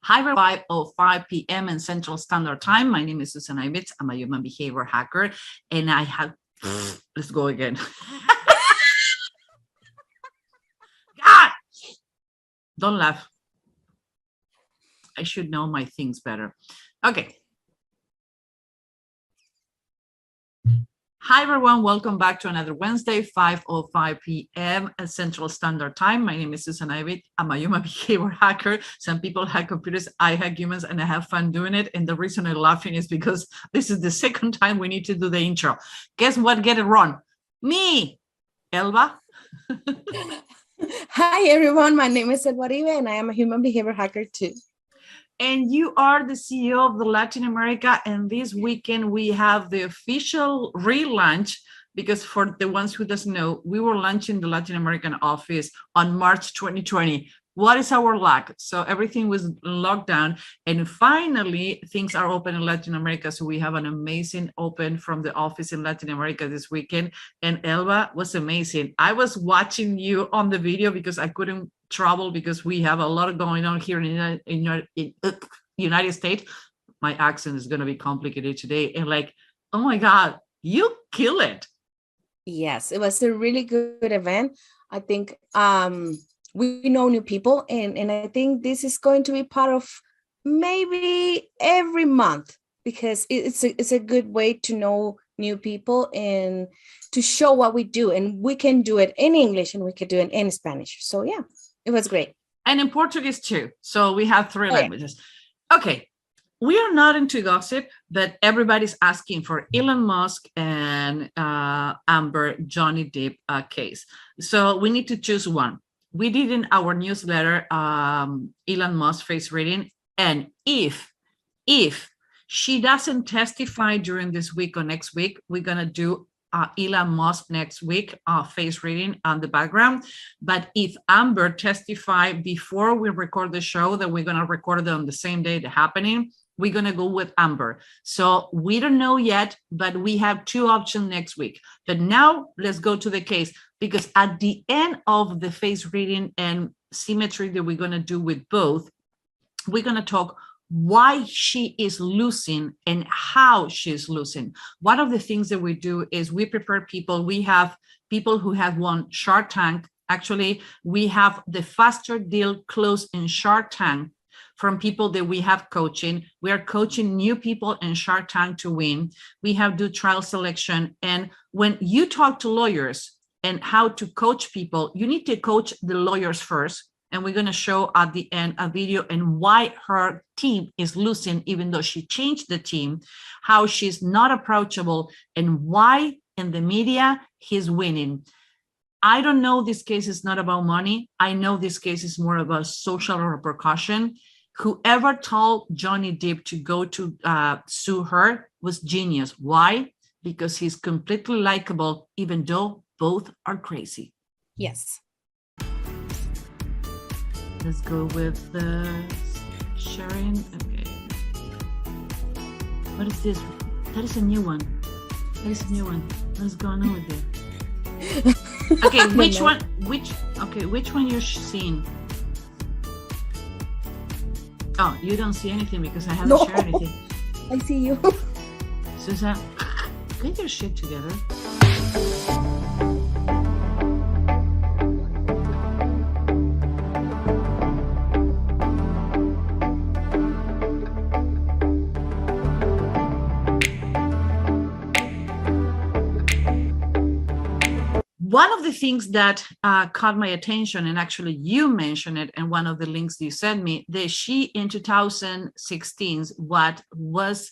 Hi, 5:05 p.m. in Central Standard Time. My name is Susan Ibitz. I'm a human behavior hacker, and I have. Let's go again. God, don't laugh. I should know my things better. Okay. Hi, everyone. Welcome back to another Wednesday, 5:05 p.m. at Central Standard Time. My name is Susan Ibitz. I'm a human behavior hacker. Some people hack computers. I hack humans, and I have fun doing it. And the reason I'm laughing is because this is the second time we need to do the intro. Guess what? Get it wrong. Me, Elba. Hi, everyone. My name is Elba, and I am a human behavior hacker too. And you are the CEO of the Latin America. And this weekend we have the official relaunch, because for the ones who doesn't know, we were launching the Latin American office on March 2020. What is our luck? So everything was locked down, and finally things are open in Latin America. So we have an amazing open from the office in Latin America this weekend. And Elba was amazing. I was watching you on the video because I couldn't travel because we have a lot going on here in the United States. My accent is going to be complicated today. And like, oh my God, you kill it. Yes, it was a really good event. I think we know new people, and I think this is going to be part of maybe every month, because it's a good way to know new people and to show what we do. And we can do it in English and we can do it in Spanish. So yeah, it was great. And in Portuguese too. So we have three languages. Okay. We are not into gossip, but everybody's asking for Elon Musk and Amber Johnny Depp case. So we need to choose one. We did in our newsletter, Elon Musk face reading. And if she doesn't testify during this week or next week, we're going to do Elon Musk next week, face reading on the background. But if Amber testify before we record the show, that we're going to record it on the same day the happening, we're going to go with Amber. So we don't know yet, but we have two options next week. But now let's go to the case, because at the end of the face reading and symmetry that we're going to do with both, we're going to talk why she is losing and how she's losing. One of the things that we do is we prepare people. We have people who have won Shark Tank. Actually, we have the faster deal closed in Shark Tank from people that we have coaching. We are coaching new people in Shark Tank to win. We have do trial selection. And when you talk to lawyers and how to coach people, you need to coach the lawyers first. And we're going to show at the end a video and why her team is losing, even though she changed the team, how she's not approachable, and why in the media he's winning. I don't know, this case is not about money. I know this case is more about social repercussion. Whoever told Johnny Depp to go to sue her was genius. Why? Because he's completely likable, even though both are crazy. Yes. Let's go with the sharing. Okay. What is this? That is a new one. That is a new one. What's going on with it? Okay, which one? Which one you're seeing? Oh, you don't see anything because I haven't shared anything. I see you. Susan, get your shit together. One of the things that caught my attention, and actually you mentioned it in one of the links you sent me, that she in 2016, what was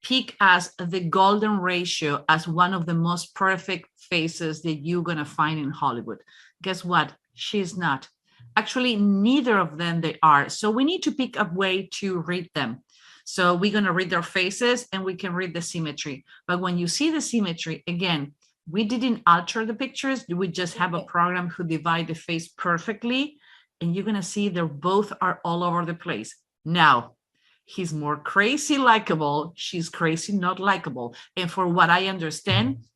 picked as the golden ratio as one of the most perfect faces that you're going to find in Hollywood. Guess what? She's not. Actually, neither of them they are. So we need to pick a way to read them. So we're going to read their faces and we can read the symmetry. But when you see the symmetry, again, we didn't alter the pictures. We just have a program who divide the face perfectly. And you're going to see they both are all over the place. Now, he's more crazy likable. She's crazy not likable. And for what I understand,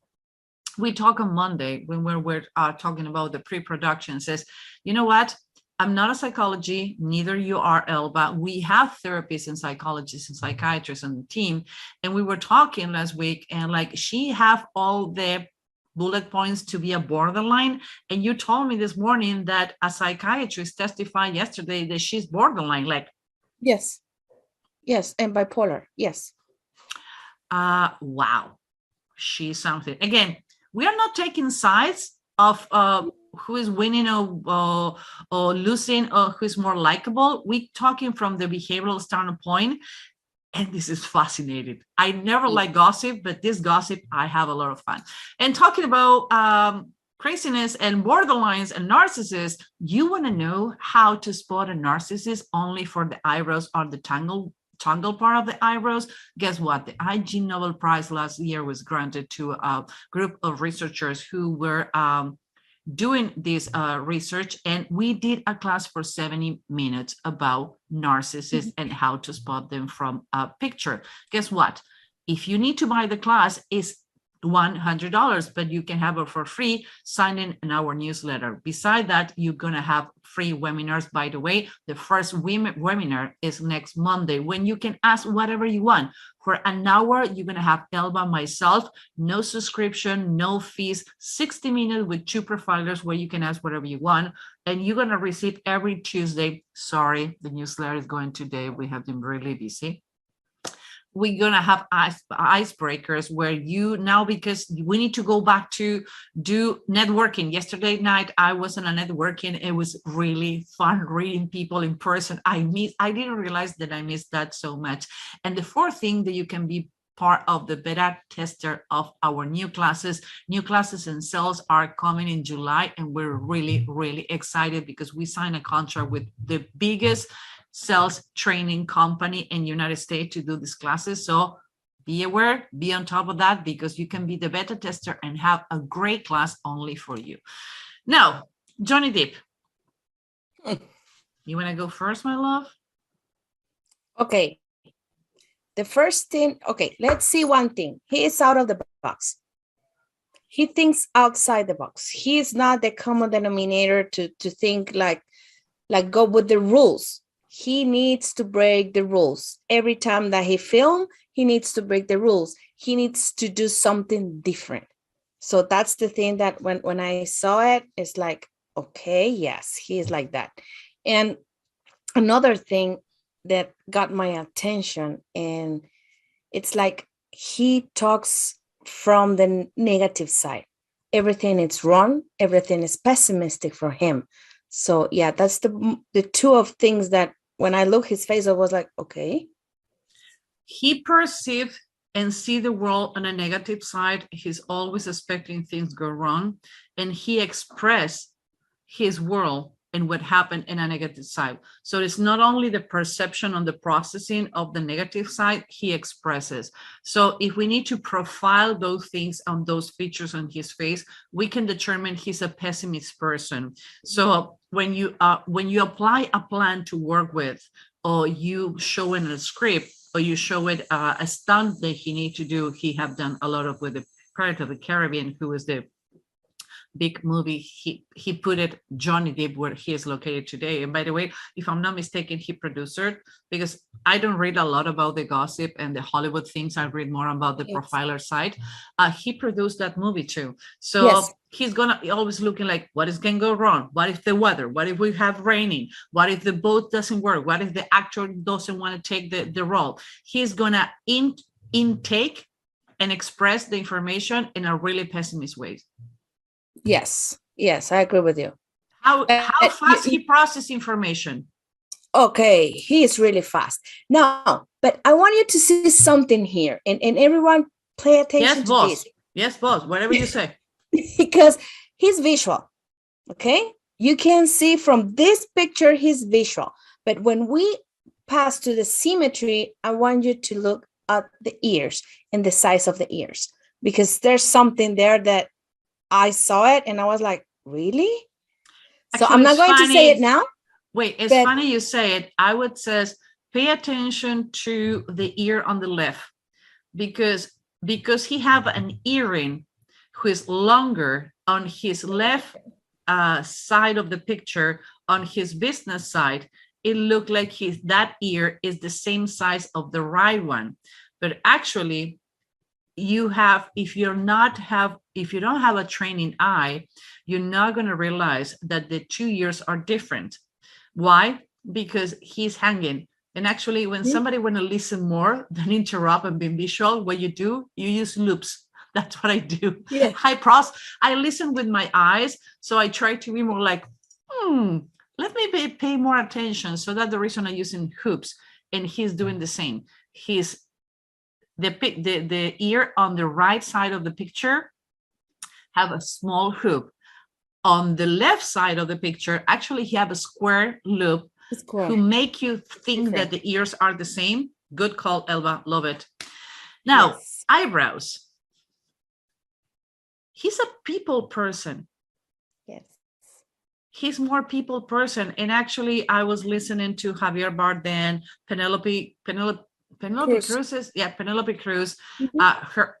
we talk on Monday when we're talking about the pre-production, says, you know what? I'm not a psychology, neither you are, Elba. We have therapists and psychologists and psychiatrists on the team. And we were talking last week, and like she have all the bullet points to be a borderline. And you told me this morning that a psychiatrist testified yesterday that she's borderline. Like, yes, and bipolar. Yes. Wow, she's something. Again, we are not taking sides of who is winning or losing or who's more likable. We're talking from the behavioral standpoint, and this is fascinating. I never like gossip, but this gossip, I have a lot of fun. And talking about craziness and borderlines and narcissists, you want to know how to spot a narcissist only for the eyebrows or the tangle part of the eyebrows? Guess what? The IG Nobel Prize last year was granted to a group of researchers who were doing this research, and we did a class for 70 minutes about narcissists and how to spot them from a picture. Guess what? If you need to buy the class, it's $100, but you can have it for free signing in our newsletter. Beside that, you're going to have free webinars. By the way, the first webinar is next Monday, when you can ask whatever you want. For an hour, you're going to have Elba, myself, no subscription, no fees, 60 minutes with 2 profilers where you can ask whatever you want. And you're going to receive every Tuesday. Sorry, the newsletter is going today. We have been really busy. We're going to have icebreakers where you now, because we need to go back to do networking. Yesterday night, I was in a networking. It was really fun reading people in person. I didn't realize that I missed that so much. And the fourth thing, that you can be part of the beta tester of our new classes. New classes and sales are coming in July, and we're really, really excited because we signed a contract with the biggest sales training company in the United States to do these classes. So be aware, be on top of that, because you can be the beta tester and have a great class only for you. Now, Johnny Depp, you want to go first, my love? Okay. The first thing, okay, let's see one thing. He is out of the box. He thinks outside the box. He is not the common denominator to think like go with the rules. He needs to break the rules. Every time that he films, he needs to break the rules. He needs to do something different. So that's the thing that when I saw it, it's like, okay, yes, he is like that. And another thing that got my attention, and it's like he talks from the negative side. Everything is wrong. Everything is pessimistic for him. So yeah, that's the two of things that when I look his face, I was like, okay. He perceives and see the world on a negative side. He's always expecting things go wrong, and he express his world and what happened in a negative side. So it's not only the perception on the processing of the negative side he expresses. So if we need to profile those things on those features on his face, we can determine he's a pessimist person. So when you apply a plan to work with, or you show in a script, or you show it a stunt that he need to do, he have done a lot of with the Pirates of the Caribbean, who is the big movie. He put it Johnny Depp where he is located today. And by the way, if I'm not mistaken, he produced it, because I don't read a lot about the gossip and the Hollywood things. I read more about the profiler side. He produced that movie too. So yes, he's gonna always looking like, what is gonna go wrong? What if the weather? What if we have raining? What if the boat doesn't work? What if the actor doesn't want to take the role? He's gonna intake and express the information in a really pessimist way. Yes, I agree with you. How fast he processes information? Okay, he is really fast. Now, but I want you to see something here, and everyone pay attention to this. Yes, boss, whatever you say. Because he's visual, okay? You can see from this picture, he's visual. But when we pass to the symmetry, I want you to look at the ears and the size of the ears, because there's something there that I saw it and I was like, really? So actually, I'm not going to say it now. Wait, it's funny you say it. I would say, pay attention to the ear on the left, because he have an earring who is longer on his left side of the picture on his business side, it looked like that ear is the same size of the right one. But actually, if you don't have a training eye, you're not going to realize that the 2 ears are different. Why? Because he's hanging. And actually, when somebody want to listen more than interrupt and be visual, what you do, you use loops. That's what I do. Yeah. I listen with my eyes. So I try to be more like, let me pay more attention. So that's the reason I'm using hoops. And he's doing the same. The ear on the right side of the picture have a small hoop. On the left side of the picture, actually, he have a square loop to make you think that the ears are the same. Good call, Elba. Love it. Now, eyebrows. He's a people person. Yes. He's more people person. And actually, I was listening to Javier Bardem, Penelope Cruz. Yeah, Penelope Cruz,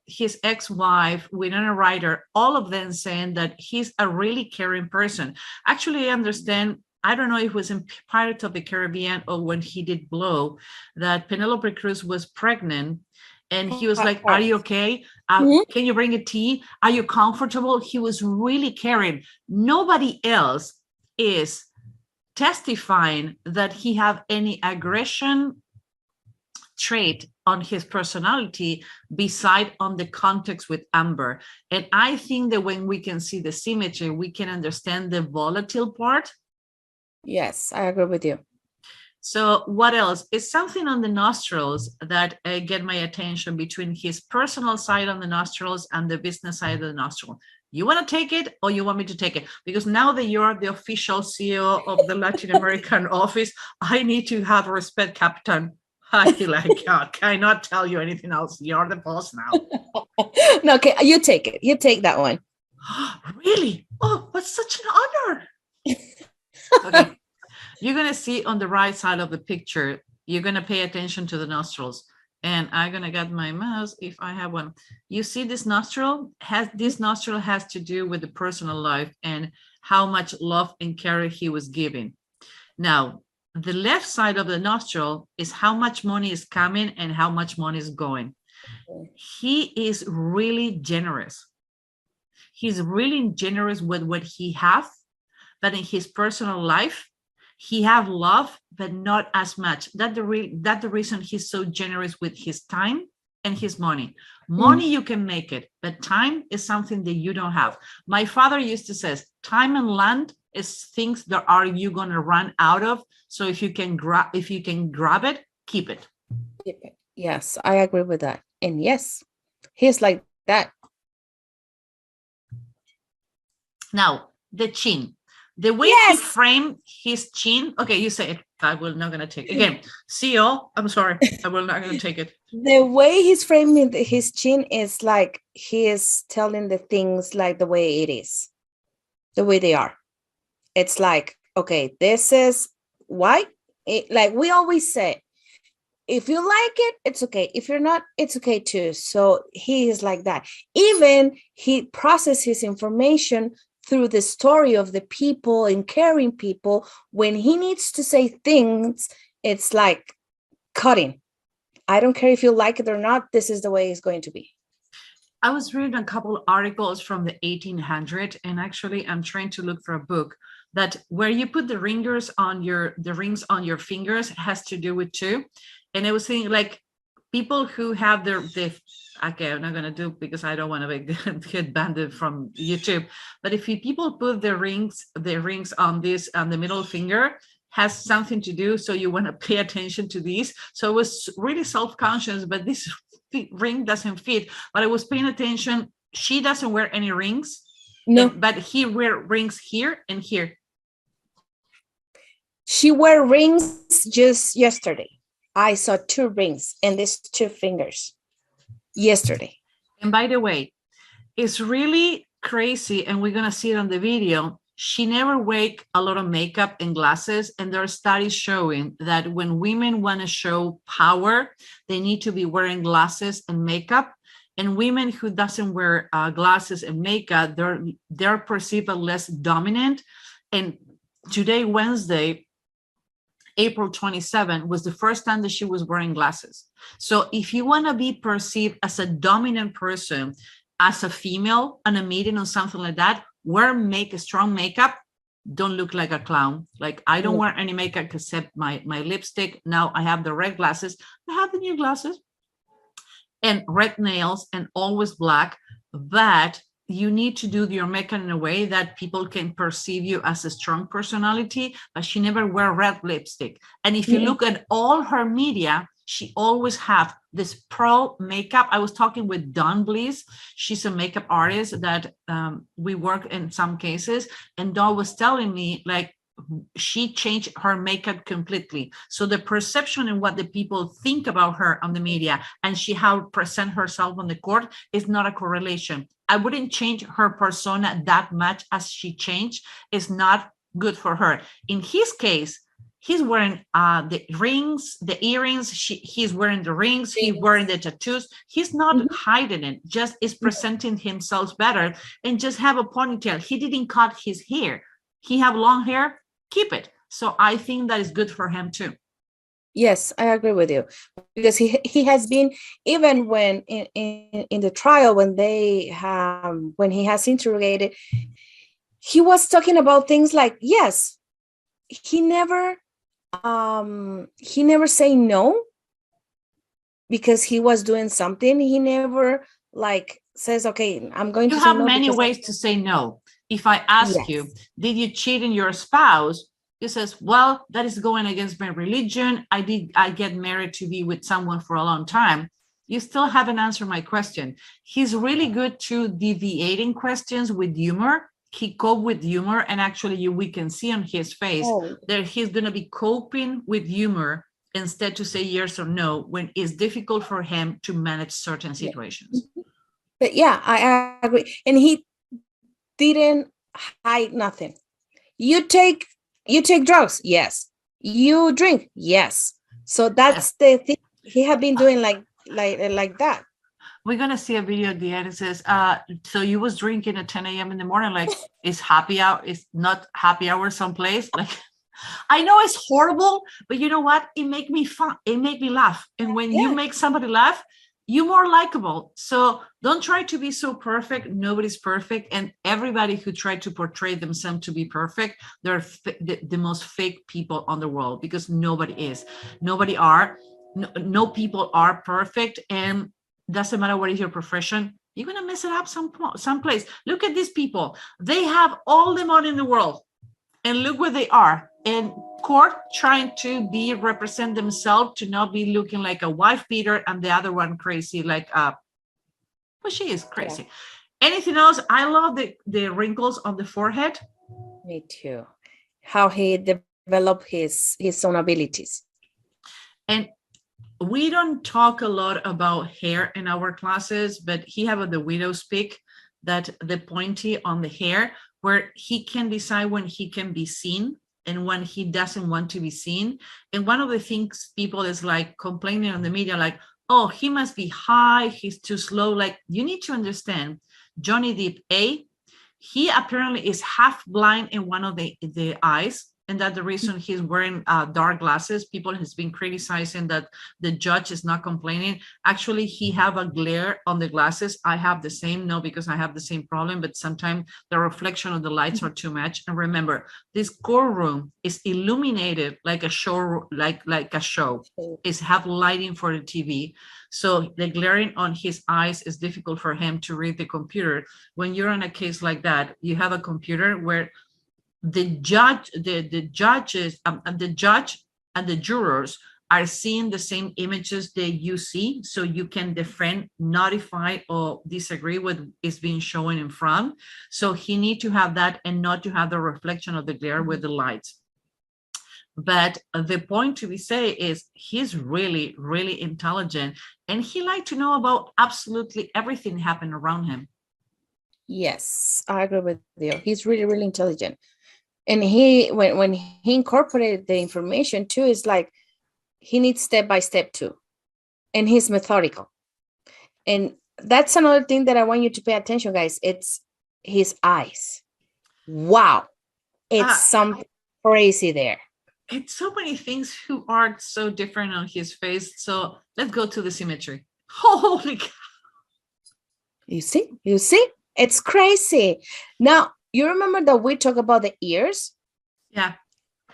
his ex-wife, Winona Ryder, all of them saying that he's a really caring person. Actually, I understand, I don't know if it was in Pirates of the Caribbean or when he did Blow, that Penelope Cruz was pregnant. And he was like, are you okay? Can you bring a tea? Are you comfortable? He was really caring. Nobody else is testifying that he have any aggression trait on his personality beside on the context with Amber. And I think that when we can see the symmetry, we can understand the volatile part. Yes, I agree with you. So what else? It's something on the nostrils that get my attention between his personal side on the nostrils and the business side of the nostril. You want to take it or you want me to take it? Because now that you're the official CEO of the Latin American office, I need to have respect, Captain. I cannot tell you anything else. You're the boss now. No, okay, you take it. You take that one. Really? Oh, what's such an honor. Okay. You're going to see on the right side of the picture, you're going to pay attention to the nostrils. And I'm going to get my mouse if I have one. You see this nostril? This nostril has to do with the personal life and how much love and care he was giving. Now, the left side of the nostril is how much money is coming and how much money is going. He is really generous. He's really generous with what he has, but in his personal life, he have love, but not as much. That's the reason he's so generous with his time and his money. Money, you can make it, but time is something that you don't have. My father used to say, time and land is things that are you going to run out of. So if you can grab it, keep it. Yes, I agree with that. And yes, he's like that. Now, the chin. The way he framed his chin. Okay, you say it. I will not going to take it. Again, CEO, I'm sorry. I will not going to take it. The way he's framing his chin is like he is telling the things like the way it is, the way they are. It's like, okay, this is why. Like we always say, if you like it, it's okay. If you're not, it's okay too. So he is like that. Even he processes his information through the story of the people and caring people. When he needs to say things, it's like cutting. I don't care if you like it or not. This is the way it's going to be. I was reading a couple of articles from the 1800s, and actually I'm trying to look for a book that where you put the rings on your fingers has to do with two. And I was saying like people who have okay, I'm not going to do it because I don't want to get banned from YouTube. But if people put the rings on the middle finger, has something to do. So you want to pay attention to these. So I was really self-conscious, but this ring doesn't fit. But I was paying attention. She doesn't wear any rings. No, but he wear rings here and here. She wore rings just yesterday. I saw 2 rings and these 2 fingers yesterday. And by the way, it's really crazy, and we're going to see it on the video. She never wear a lot of makeup and glasses, and there are studies showing that when women want to show power, they need to be wearing glasses and makeup. And women who doesn't wear glasses and makeup, they're perceived as less dominant. And today, Wednesday, April 27 was the first time that she was wearing glasses. So if you want to be perceived as a dominant person, as a female on a meeting or something like that, wear strong makeup. Don't look like a clown. Like, I don't wear any makeup except my lipstick. Now I have the red glasses. I have the new glasses and red nails and always black. But you need to do your makeup in a way that people can perceive you as a strong personality, but she never wear red lipstick. And if you look at all her media, she always have this pro makeup. I was talking with Dawn Bliss. She's a makeup artist that we work in some cases. And Dawn was telling me, like, she changed her makeup completely. So the perception and what the people think about her on the media and she how present herself on the court is not a correlation. I wouldn't change her persona that much as she changed. It's not good for her. In his case, he's wearing the rings, the earrings. He's wearing the rings. He's wearing the tattoos. He's not hiding it, just is presenting himself better and just have a ponytail. He didn't cut his hair. He have long hair, keep it. So I think that is good for him too. Yes, I agree with you, because he has been, even when in the trial, when when he has interrogated, he was talking about things like, yes, he never say no because he was doing something. He never like says, okay, I'm going to say no. You have many ways to say no. If I ask you, did you cheat on your spouse? He says, well, that is going against my religion. I get married to be with someone for a long time. You still haven't answered my question. He's really good to deviating questions with humor. He cope with humor, and actually we can see on his face that he's going to be coping with humor instead to say yes or no when it's difficult for him to manage certain situations. But yeah, I agree. And he didn't hide nothing. You take drugs, yes. You drink, yes. So that's the thing he had been doing like that. We're gonna see a video at the end. It says, so you was drinking at 10 a.m. in the morning, like is happy hour, is not happy hour someplace? Like, I know it's horrible, but you know what? It make me fun. It make me laugh. And when you make somebody laugh, you're more likable. So don't try to be so perfect. Nobody's perfect. And everybody who try to portray themselves to be perfect, they're the most fake people on the world, because nobody is. No people are perfect. And doesn't matter what is your profession, you're going to mess it up someplace. Look at these people. They have all the money in the world. And look where they are in court, trying to represent themselves, to not be looking like a wife beater and the other one crazy, like well, she is crazy. Anything else? I love the wrinkles on the forehead. Me too. How he developed his own abilities. And we don't talk a lot about hair in our classes, but he have the widow's peak, that the pointy on the hair, where he can decide when he can be seen and when he doesn't want to be seen. And one of the things people is like complaining on the media, like, oh, he must be high, he's too slow. Like, you need to understand, Johnny Depp, he apparently is half blind in one of the eyes. And that's the reason he's wearing dark glasses. People has been criticizing that the judge is not complaining. Actually, he have a glare on the glasses. I have the same, no, because I have the same problem, but sometimes the reflection of the lights are too much. And remember, this courtroom is illuminated like a show, like a show. It's have lighting for the TV. So the glaring on his eyes is difficult for him to read the computer. When you're in a case like that, you have a computer where the judge, the judges, the judge and the jurors are seeing the same images that you see, so you can defend, notify, or disagree with is being shown in front. So he need to have that and not to have the reflection of the glare with the lights. But the point to be said is he's really, really intelligent, and he like to know about absolutely everything happening around him. Yes, I agree with you. He's really, really intelligent. And he, when he incorporated the information too, is like he needs step by step too. And he's methodical. And that's another thing that I want you to pay attention, guys. It's his eyes. Wow. It's something crazy there. It's so many things who are so different on his face. So let's go to the symmetry. Holy cow. You see, it's crazy. Now, you remember that we talk about the ears? Yeah.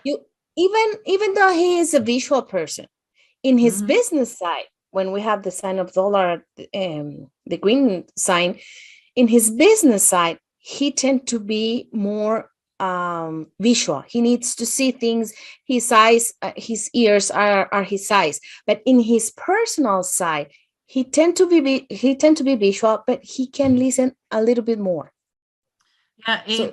You even though he is a visual person, in his business side, when we have the sign of dollar, the green sign, in his business side, he tend to be more visual. He needs to see things. His eyes, his ears are his eyes. But in his personal side, he tend to be visual, but he can listen a little bit more. Yeah.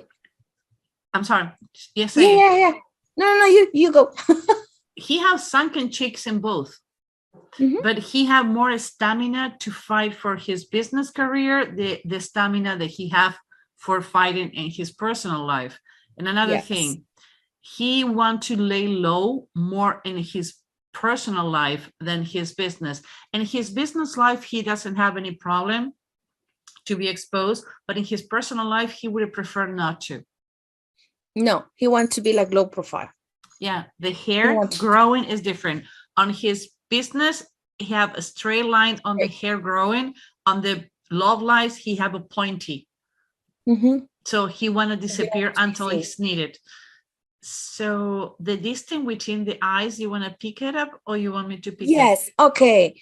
I'm sorry. Yes. Yeah. No. You go. He has sunken cheeks in both. But he have more stamina to fight for his business career, the stamina that he have for fighting in his personal life. And another thing, he want to lay low more in his personal life than his business. And his business life, he doesn't have any problem to be exposed, but in his personal life, he would prefer not to. No, he wants to be like low profile. Yeah, the hair growing is different. On his business, he have a straight line on the hair growing. On the love life, he have a pointy. So he want to disappear until it's needed. So the distance between the eyes, you want to pick it up or you want me to pick it up? Yes, okay.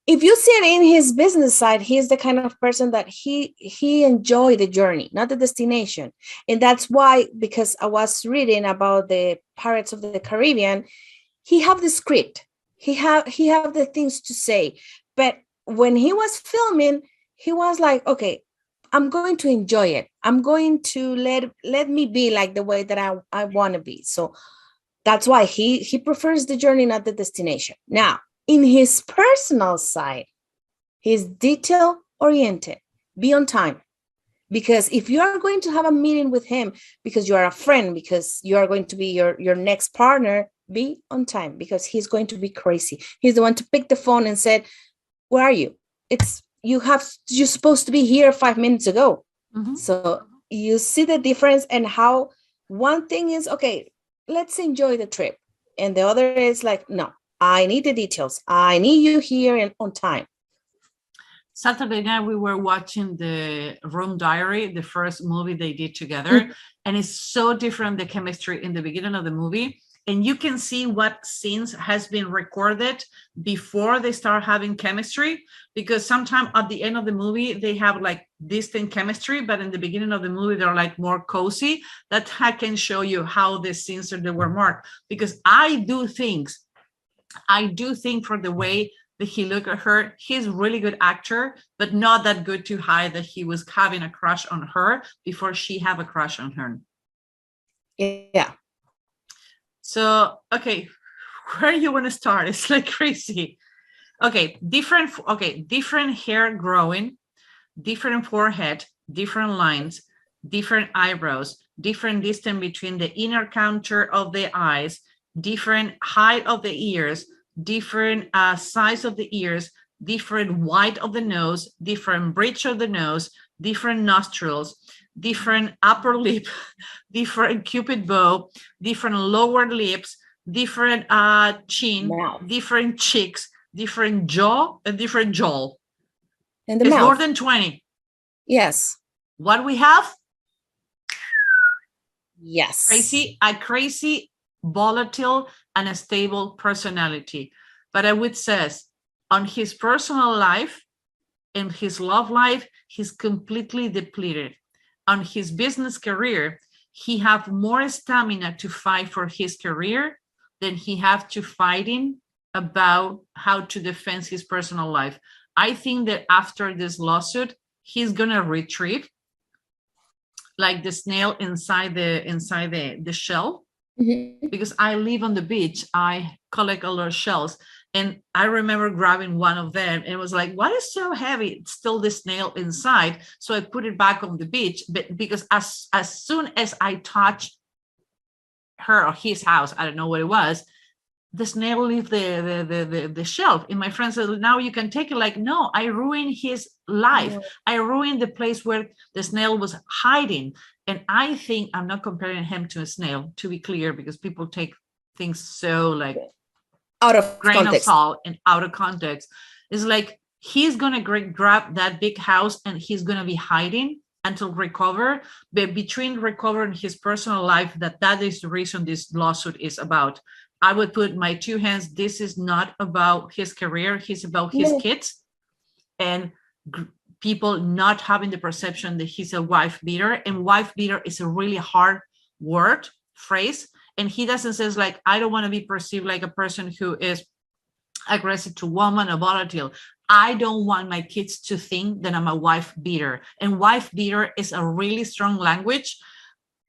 If you see it in his business side, he's the kind of person that he enjoy the journey, not the destination. And that's why, because I was reading about the Pirates of the Caribbean, he have the script. He have the things to say. But when he was filming, he was like, okay, I'm going to enjoy it. I'm going to let me be like the way that I want to be. So that's why he prefers the journey, not the destination. Now, in his personal side, he's detail oriented, be on time. Because if you are going to have a meeting with him, because you are a friend, because you are going to be your next partner, be on time, because he's going to be crazy. He's the one to pick the phone and said, where are you? You're supposed to be here 5 minutes ago. So you see the difference, and how one thing is, okay, let's enjoy the trip. And the other is like, no, I need the details. I need you here and on time. Saturday night, we were watching the Room Diary, the first movie they did together. And it's so different, the chemistry in the beginning of the movie. And you can see what scenes has been recorded before they start having chemistry, because sometimes at the end of the movie, they have like distant chemistry, but in the beginning of the movie, they're like more cozy. That I can show you how the scenes they were marked, because I do think for the way that he looked at her, he's a really good actor, but not that good to hide that he was having a crush on her before she have a crush on her. Yeah. So, okay, where you want to start? It's like crazy. Okay, different hair growing, different forehead, different lines, different eyebrows, different distance between the inner contour of the eyes, different height of the ears, different size of the ears, different width of the nose, different bridge of the nose, different nostrils, different upper lip, different cupid bow, different lower lips, different chin, different cheeks, different jaw, and different jaw. And the it's mouth. More than 20. Yes. What we have? Yes. A crazy, volatile, and a stable personality. But I would say on his personal life, in his love life, he's completely depleted. On his business career, he have more stamina to fight for his career than he have to fighting about how to defend his personal life. I think that after this lawsuit, he's gonna retrieve like the snail inside the shell. Because I live on the beach, I collect a lot of shells. And I remember grabbing one of them and it was like, what is so heavy? It's still the snail inside. So I put it back on the beach. But because as soon as I touched her or his house, I don't know what it was, the snail left the shelf. And my friend said, now you can take it. Like, no, I ruined his life. I ruined the place where the snail was hiding. And I think I'm not comparing him to a snail, to be clear, because people take things so like out of grain context. of salt and out of context. It's like he's gonna grab that big house and he's gonna be hiding until recover. But between recover and his personal life, that is the reason this lawsuit is about. I would put my two hands. This is not about his career. He's about his kids and people not having the perception that he's a wife beater. And wife beater is a really hard word, phrase. And he doesn't say like, I don't want to be perceived like a person who is aggressive to woman or volatile. I don't want my kids to think that I'm a wife beater. And wife beater is a really strong language.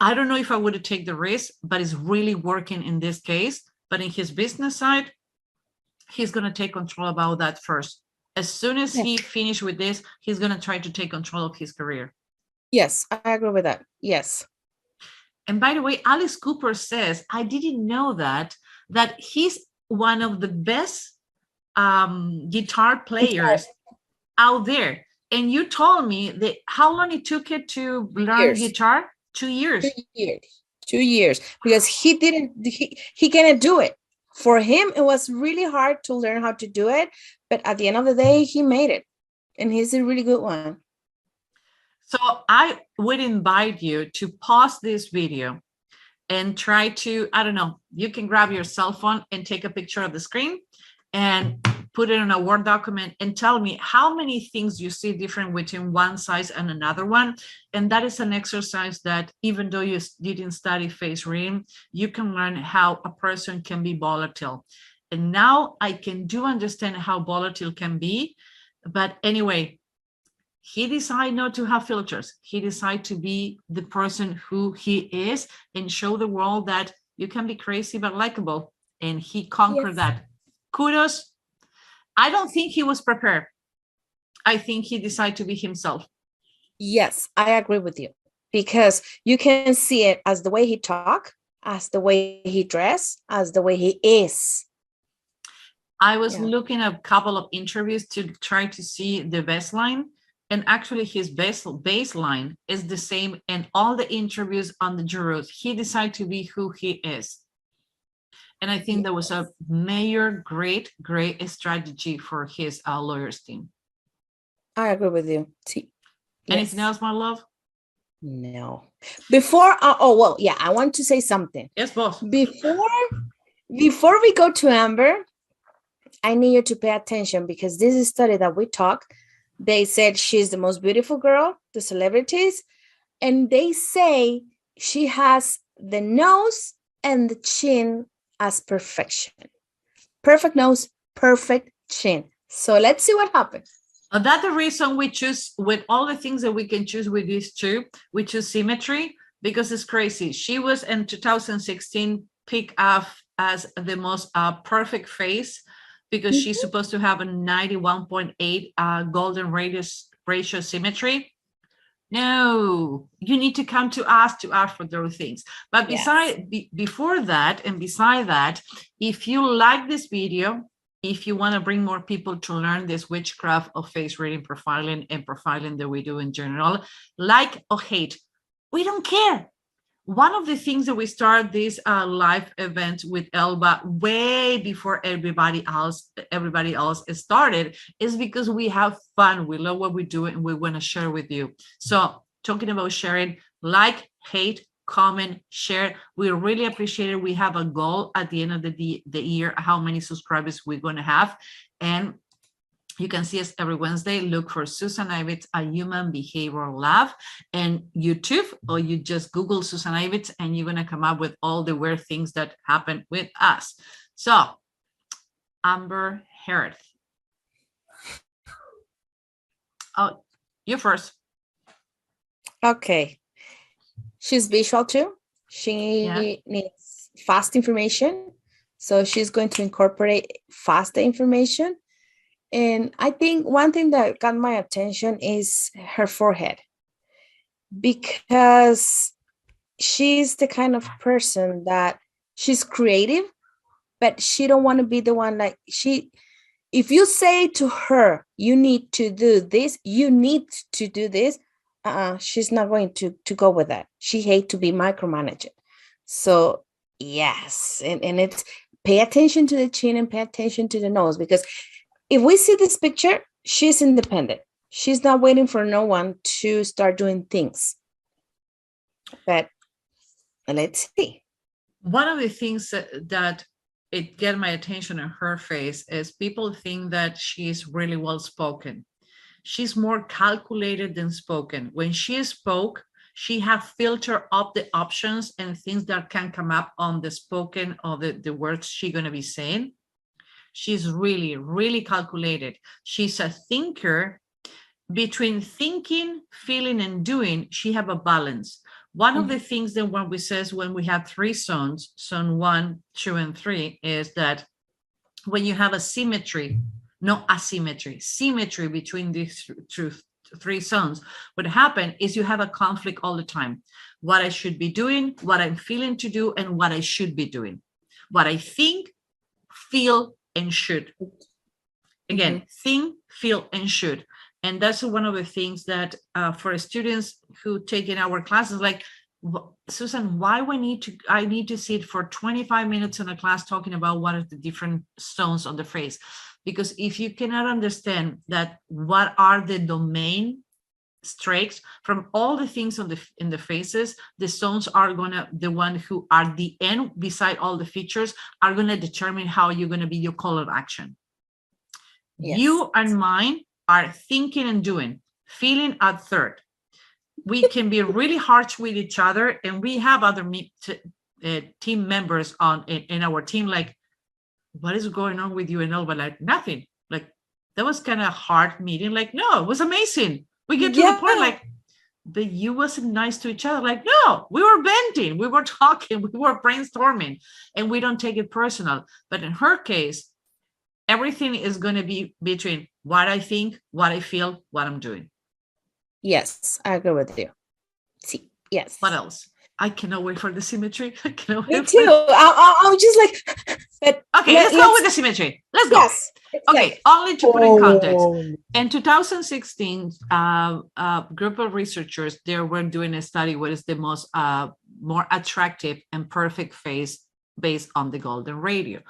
I don't know if I would take the risk, but it's really working in this case. But in his business side, he's going to take control about that first. As soon as he finishes with this, he's going to try to take control of his career. Yes, I agree with that. Yes. And by the way, Alice Cooper says, I didn't know that he's one of the best guitar players out there. And you told me that how long it took it to learn guitar? 2 years. 2 years. 2 years. Because he cannot do it. For him, it was really hard to learn how to do it. But at the end of the day, he made it. And he's a really good one. So I would invite you to pause this video and try to, I don't know, you can grab your cell phone and take a picture of the screen and put it in a Word document and tell me how many things you see different between one size and another one. And that is an exercise that even though you didn't study face reading, you can learn how a person can be volatile. And now I can understand how volatile can be. But anyway, he decided not to have filters. He decided to be the person who he is and show the world that you can be crazy but likable. And he conquered that. Kudos. I don't think he was prepared. I think he decided to be himself. Yes, I agree with you. Because you can see it as the way he talk, as the way he dress, as the way he is. I was looking at a couple of interviews to try to see the baseline. And actually his baseline is the same in all the interviews on the jurors. He decided to be who he is. And I think that was a major, great strategy for his lawyers team. I agree with you. Anything else, my love? No. Before, I want to say something. Yes, boss. Before we go to Amber, I need you to pay attention because this is a study that we talked. They said she's the most beautiful girl, the celebrities, and they say she has the nose and the chin as perfection. Perfect nose, perfect chin. So let's see what happens. That's the reason we choose, with all the things that we can choose with these two, we choose Symmetry because it's crazy. She was in 2016 picked up as the most perfect face because she's supposed to have a 91.8 golden ratio symmetry. No, you need to come to us to ask for those things. But before that, and beside that, if you like this video, if you want to bring more people to learn this witchcraft of face reading, profiling, and profiling that we do in general, like or hate, we don't care. One of the things that we start this live event with Elba way before everybody else started is because we have fun. We love what we do and we want to share with you. So talking about sharing, like, hate, comment, share. We really appreciate it. We have a goal at the end of the year, how many subscribers we're going to have. And you can see us every Wednesday. Look for Susan Ibitz, a human behavioral lab, and YouTube, or you just Google Susan Ibitz and you're going to come up with all the weird things that happen with us. So, Amber Heard. Oh, you first. Okay. She's visual too. She needs fast information. So she's going to incorporate faster information. And I think one thing that got my attention is her forehead, because she's the kind of person that she's creative, but she don't want to be the one like if you say to her, you need to do this, she's not going to go with that. She hates to be micromanaged. So yes, and it's pay attention to the chin and pay attention to the nose, because if we see this picture, she's independent. She's not waiting for no one to start doing things. But let's see. One of the things that it get my attention in her face is people think that she's really well spoken. She's more calculated than spoken. When she spoke, she had filtered up the options and things that can come up on the spoken or the words she's going to be saying. She's really, really calculated. She's a thinker. Between thinking, feeling, and doing, she have a balance. One of the things that when we says when we have three sons, son 1, 2, and 3, is that when you have a symmetry, no asymmetry, symmetry between these three sons, what happens is you have a conflict all the time. What I should be doing, what I'm feeling to do, and what I should be doing. What I think, feel, and should. Again, think, feel, and should. And that's one of the things that for students who take in our classes, like, Susan, why I need to sit for 25 minutes in a class talking about what are the different stones on the face? Because if you cannot understand that what are the domain strokes from all the things on in the faces, the stones are the one who are the end beside all the features are gonna determine how you're gonna be your call of action. Yes. You and mine are thinking and doing, feeling at third. We can be really harsh with each other, and we have other team members in our team, like, what is going on with you? And all, but like, nothing. Like, that was kind of hard meeting. Like, no, it was amazing. We get to the point, like, but you wasn't nice to each other. Like, no, we were venting, we were talking, we were brainstorming, and we don't take it personal. But in her case, everything is going to be between what I think, what I feel, what I'm doing. Yes, I agree with you. See, yes. What else? I cannot wait for the symmetry. I cannot wait. Me too. I'm just like, but okay, let's go with the symmetry. Let's go. Yes, okay, only to put in context. In 2016, a group of researchers, they were doing a study what is the most more attractive and perfect face based on the golden ratio.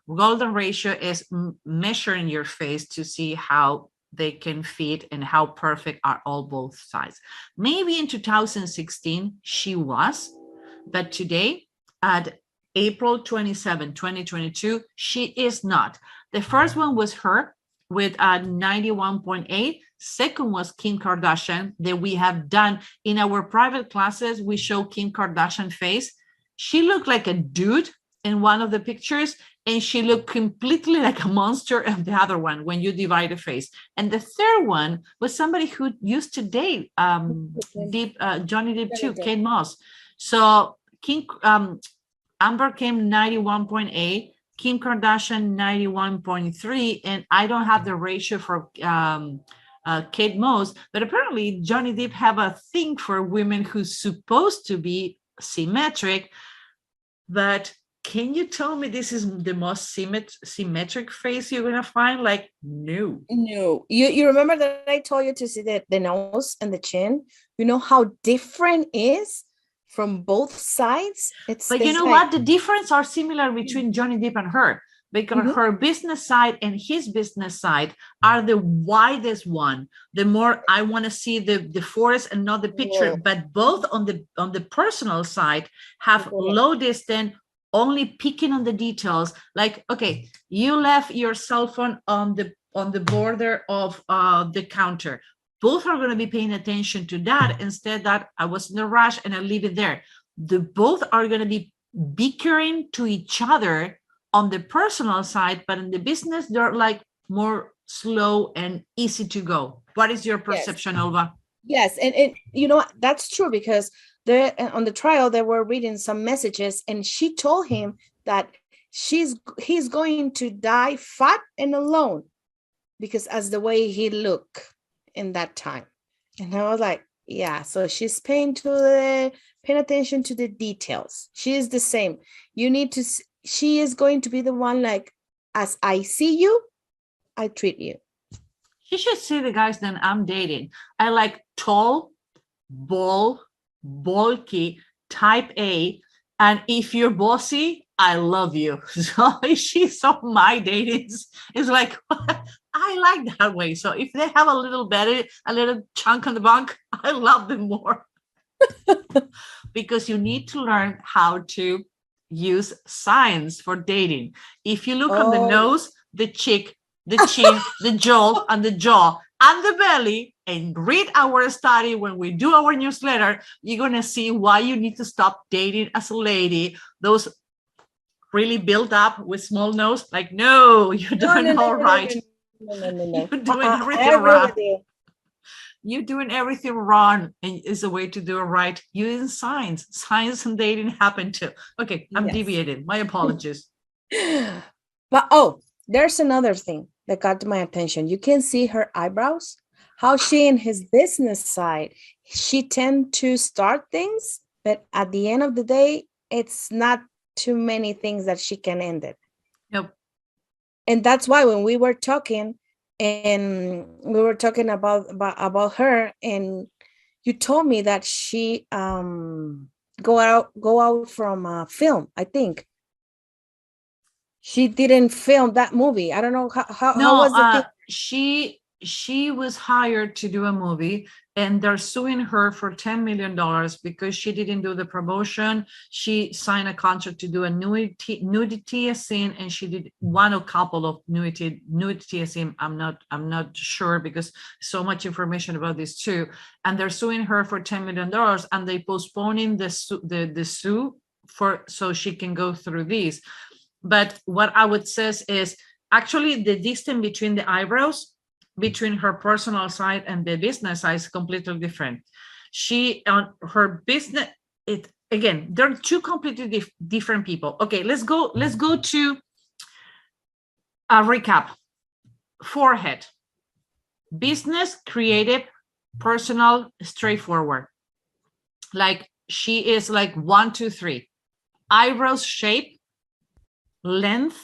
Golden ratio is measuring your face to see how they can fit and how perfect are all both sides. Maybe in 2016 she was, but today at April 27, 2022, she is not. The first one was her with a 91.8. Second was Kim Kardashian that we have done in our private classes. We show Kim Kardashian face. She looked like a dude in one of the pictures, and she looked completely like a monster of the other one when you divide the face. And the third one was somebody who used to date Johnny Depp too, Kate Moss. So Amber came 91.8, Kim Kardashian 91.3, and I don't have the ratio for Kate Moss, but apparently Johnny Depp have a thing for women who's supposed to be symmetric. But can you tell me this is the most symmetric face you're gonna find? Like, no. You remember that I told you to see the nose and the chin? You know how different is from both sides? But you know what? The difference are similar between Johnny Depp and her, because her business side and his business side are the widest one. The more I want to see the forest and not the picture, but both on the personal side have low distance, only picking on the details. Like, okay, you left your cell phone on the border of the counter. Both are going to be paying attention to that. Instead that I was in a rush and I leave it there. Both are going to be bickering to each other on the personal side, but in the business, they're like more slow and easy to go. What is your perception, Olva? Yes, and you know, that's true, because on the trial, they were reading some messages, and she told him that he's going to die fat and alone, because as the way he looked in that time. And I was like, yeah, so she's paying attention to the details. She is the same. She is going to be the one, like, as I see you, I treat you. She should see the guys that I'm dating. I like tall, bulky, type A. And if you're bossy, I love you. So she's on my dating. It's like, I like that way. So if they have a little better, a little chunk on the bunk, I love them more. Because you need to learn how to use signs for dating. If you look on the nose, the cheek, the chin, the jaw, and the jaw, and the belly, and read our study when we do our newsletter, you're going to see why you need to stop dating as a lady. Those really built up with small nose, like, no, you're doing all right. No. You're doing everything wrong. You're doing everything wrong, and is a way to do it right. Using signs. Signs and dating happen too. Okay, I'm deviating. My apologies. But there's another thing that got my attention. You can see her eyebrows. How she in his business side, she tend to start things, but at the end of the day, it's not too many things that she can end it. Yep. And that's why when we were talking, and we were talking about her, and you told me that she go out from film. I think she didn't film that movie. I don't know how was the thing? She was hired to do a movie, and they're suing her for $10 million because she didn't do the promotion. She signed a contract to do a nudity scene, and she did a couple of nudity scene. I'm not sure because so much information about this too. And they're suing her for $10 million, and they postponing the sue so she can go through these. But what I would say is actually the distance between the eyebrows, between her personal side and the business side, is completely different. She on her business, they're two completely different people. Okay, let's go to a recap. Forehead, business, creative, personal, straightforward. Like she is like 1, 2, 3. Eyebrows shape, length,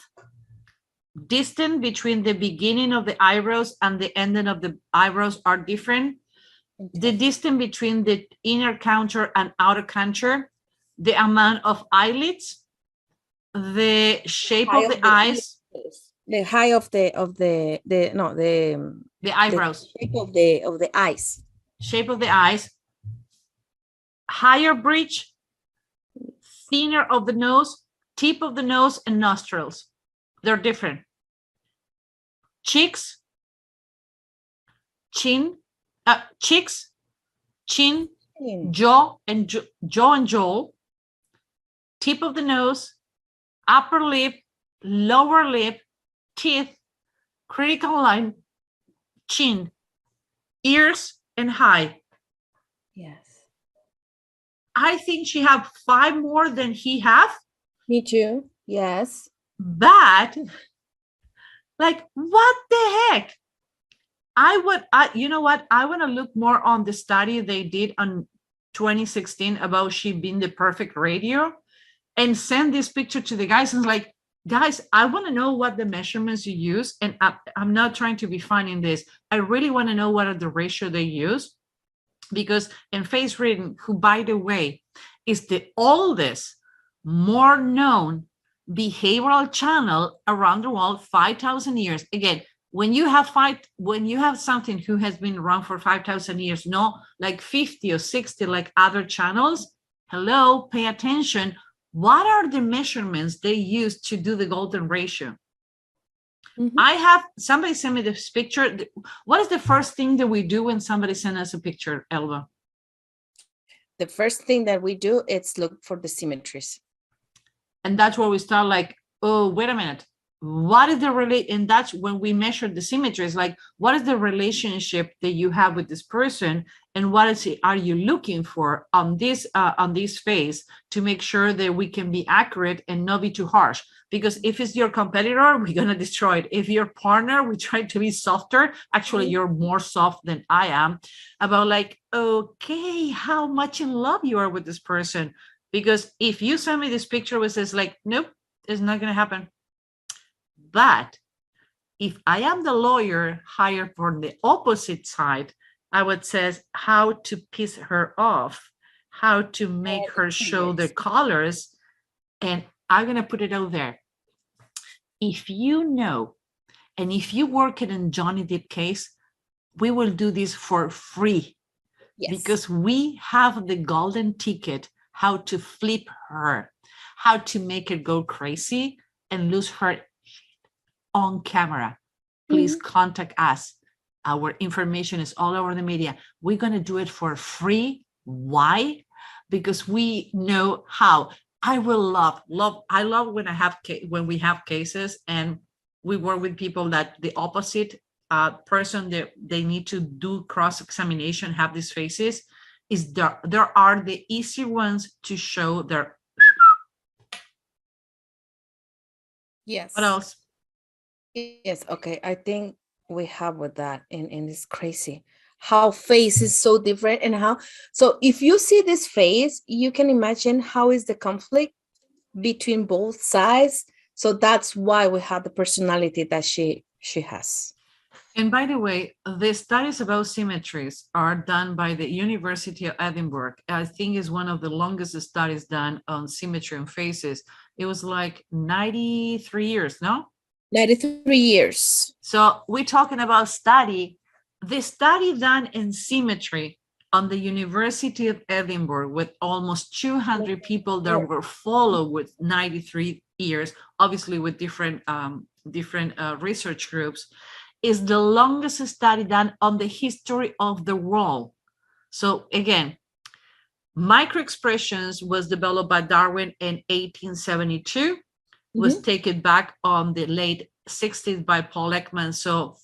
distance between the beginning of the eyebrows and the ending of the eyebrows are different. The distance between the inner contour and outer contour, the amount of eyelids, the shape of the eyes, the height of the eyebrows, the shape of the eyes, higher bridge, thinner of the nose, tip of the nose, and nostrils. They're different. Cheeks, chin, jaw and jaw, tip of the nose, upper lip, lower lip, teeth, critical line, chin, ears, and high. Yes. I think she have 5 more than he have. Me too. Yes. But like, what the heck? You know what? I want to look more on the study they did on 2016 about she being the perfect radio, and send this picture to the guys and like, guys, I want to know what the measurements you use. And I'm not trying to be funny in this. I really want to know what are the ratio they use, because in face reading, who by the way is the oldest, more known behavioral channel around the world, 5,000 years. Again, when you have something who has been around for 5,000 years, not like 50 or 60 like other channels, hello, pay attention. What are the measurements they use to do the golden ratio? Mm-hmm. Somebody sent me this picture. What is the first thing that we do when somebody sends us a picture, Elva? The first thing that we do is look for the symmetries. And that's where we start like, oh, wait a minute. What is the and that's when we measure the symmetries, like what is the relationship that you have with this person, and what are you looking for on this phase to make sure that we can be accurate and not be too harsh. Because if it's your competitor, we're gonna destroy it. If your partner, we try to be softer. Actually, you're more soft than I am. About like, okay, how much in love you are with this person. Because if you send me this picture which says like, nope, it's not gonna happen. But if I am the lawyer hired for the opposite side, I would say how to piss her off, how to make her show the colors. And I'm going to put it out there. If you know, and if you work in a Johnny Depp case, we will do this for free. Yes. Because we have the golden ticket, how to flip her, how to make her go crazy and lose her on camera. Please contact us. Our information is all over the media. We're going to do it for free. Why? Because we know how. I will love. I love when we have cases and we work with people that the opposite person that they need to do cross-examination, have these faces, is there are the easy ones to show their. Yes. What else? Yes. Okay. I think we have with that in this crazy how face is so different and how. So if you see this face, you can imagine how is the conflict between both sides. So that's why we have the personality that she has. And by the way, the studies about symmetries are done by the University of Edinburgh. I think is one of the longest studies done on symmetry and faces. It was like 93 years, no? 93 years. So we're talking about study. The study done in symmetry on the University of Edinburgh with almost 200 people that were followed with 93 years, obviously with different research groups, is the longest study done on the history of the world. So again, microexpressions was developed by Darwin in 1872, was taken back on the late 60s by Paul Ekman. So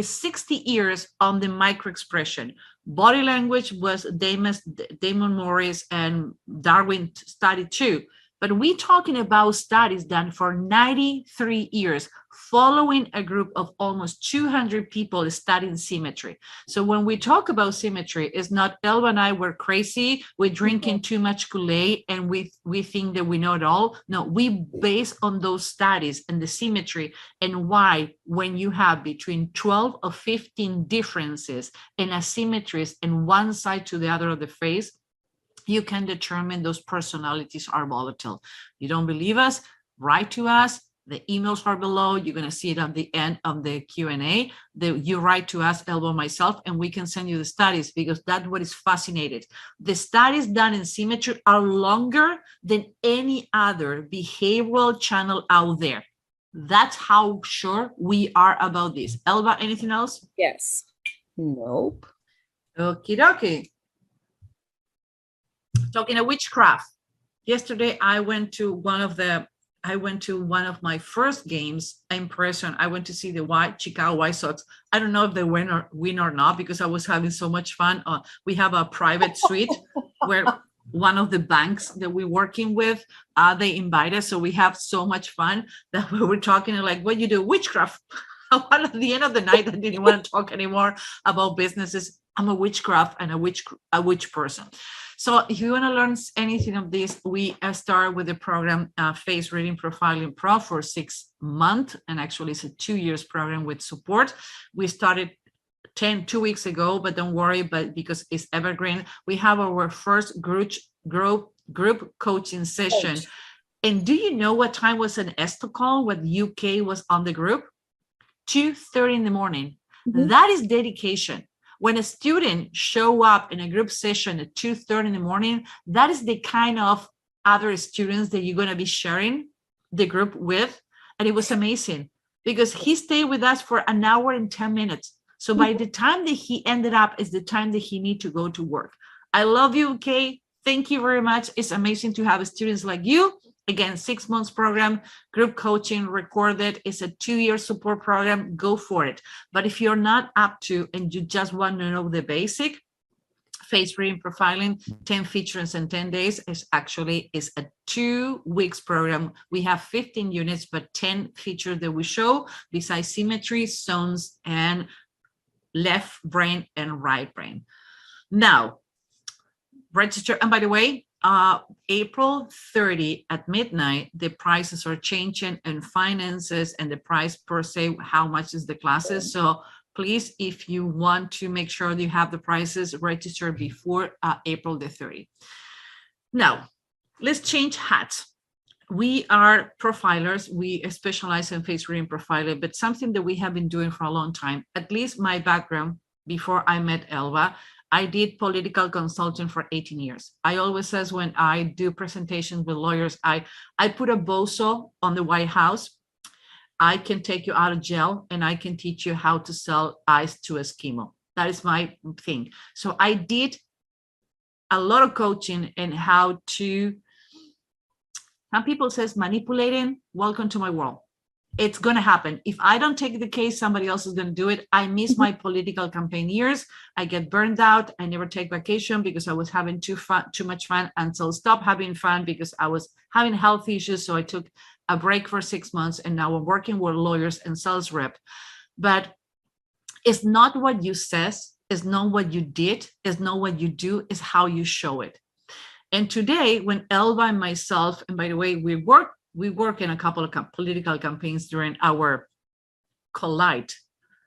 60 years on the microexpression. Body language was Damon Morris and Darwin studied too. But we're talking about studies done for 93 years, following a group of almost 200 people studying symmetry. So when we talk about symmetry, it's not Elba and I were crazy, we're drinking too much Kool-Aid, and we think that we know it all. No, we base on those studies and the symmetry and why when you have between 12 or 15 differences and asymmetries in one side to the other of the face, you can determine those personalities are volatile. You don't believe us? Write to us. The emails are below. You're going to see it at the end of the Q&A. You write to us, Elba, myself, and we can send you the studies because that's what is fascinating. The studies done in symmetry are longer than any other behavioral channel out there. That's how sure we are about this. Elba, anything else? Yes. Nope. Okie dokie. Talking of witchcraft. Yesterday, I went to one of my first games in person. I went to see the Chicago White Sox. I don't know if they win or not because I was having so much fun. We have a private suite where one of the banks that we're working with, they invite us. So we have so much fun that we were talking like, what you do? Witchcraft. At the end of the night, I didn't want to talk anymore about businesses. I'm a witchcraft and a witch person. So if you want to learn anything of this, we start with the program Face Reading Profiling Pro for 6 months. And actually it's a 2 years program with support. We started 2 weeks ago, but don't worry, because it's evergreen. We have our first group coaching session. And do you know what time was an Estocol, what UK was on the group? 2:30 in the morning. That is dedication. When a student show up in a group session at 2:30 in the morning, that is the kind of other students that you're going to be sharing the group with. And it was amazing because he stayed with us for an hour and 10 minutes. So by the time that he ended up is the time that he need to go to work. I love you, okay? Thank you very much. It's amazing to have students like you. Again, 6 months program, group coaching, recorded. It's a 2-year support program. Go for it. But if you're not up to and you just want to know the basic, face reading profiling, 10 features in 10 days is a 2 weeks program. We have 15 units, but 10 features that we show besides symmetry, zones, and left brain and right brain. Now, register. And by the way, April 30 at midnight, the prices are changing and finances and the price per se, how much is the classes. So please, if you want to make sure you have the prices registered before April the 30th. Now, let's change hats. We are profilers. We specialize in face reading profiling, but something that we have been doing for a long time, at least my background before I met Elva, I did political consulting for 18 years. I always says when I do presentations with lawyers, I put a bozo on the White House. I can take you out of jail and I can teach you how to sell ice to Eskimo. That is my thing. So I did a lot of coaching in how to, some people says manipulating, welcome to my world. It's going to happen. If I don't take the case, somebody else is going to do it. I miss my political campaign years. I get burned out. I never take vacation because I was having too much fun, until stop having fun because I was having health issues. So I took a break for 6 months and now I'm working with lawyers and sales rep. But it's not what you says, it's not what you did, it's not what you do, it's how you show it. And today, when Elva and myself, and by the way, we work in a couple of political campaigns during our collide,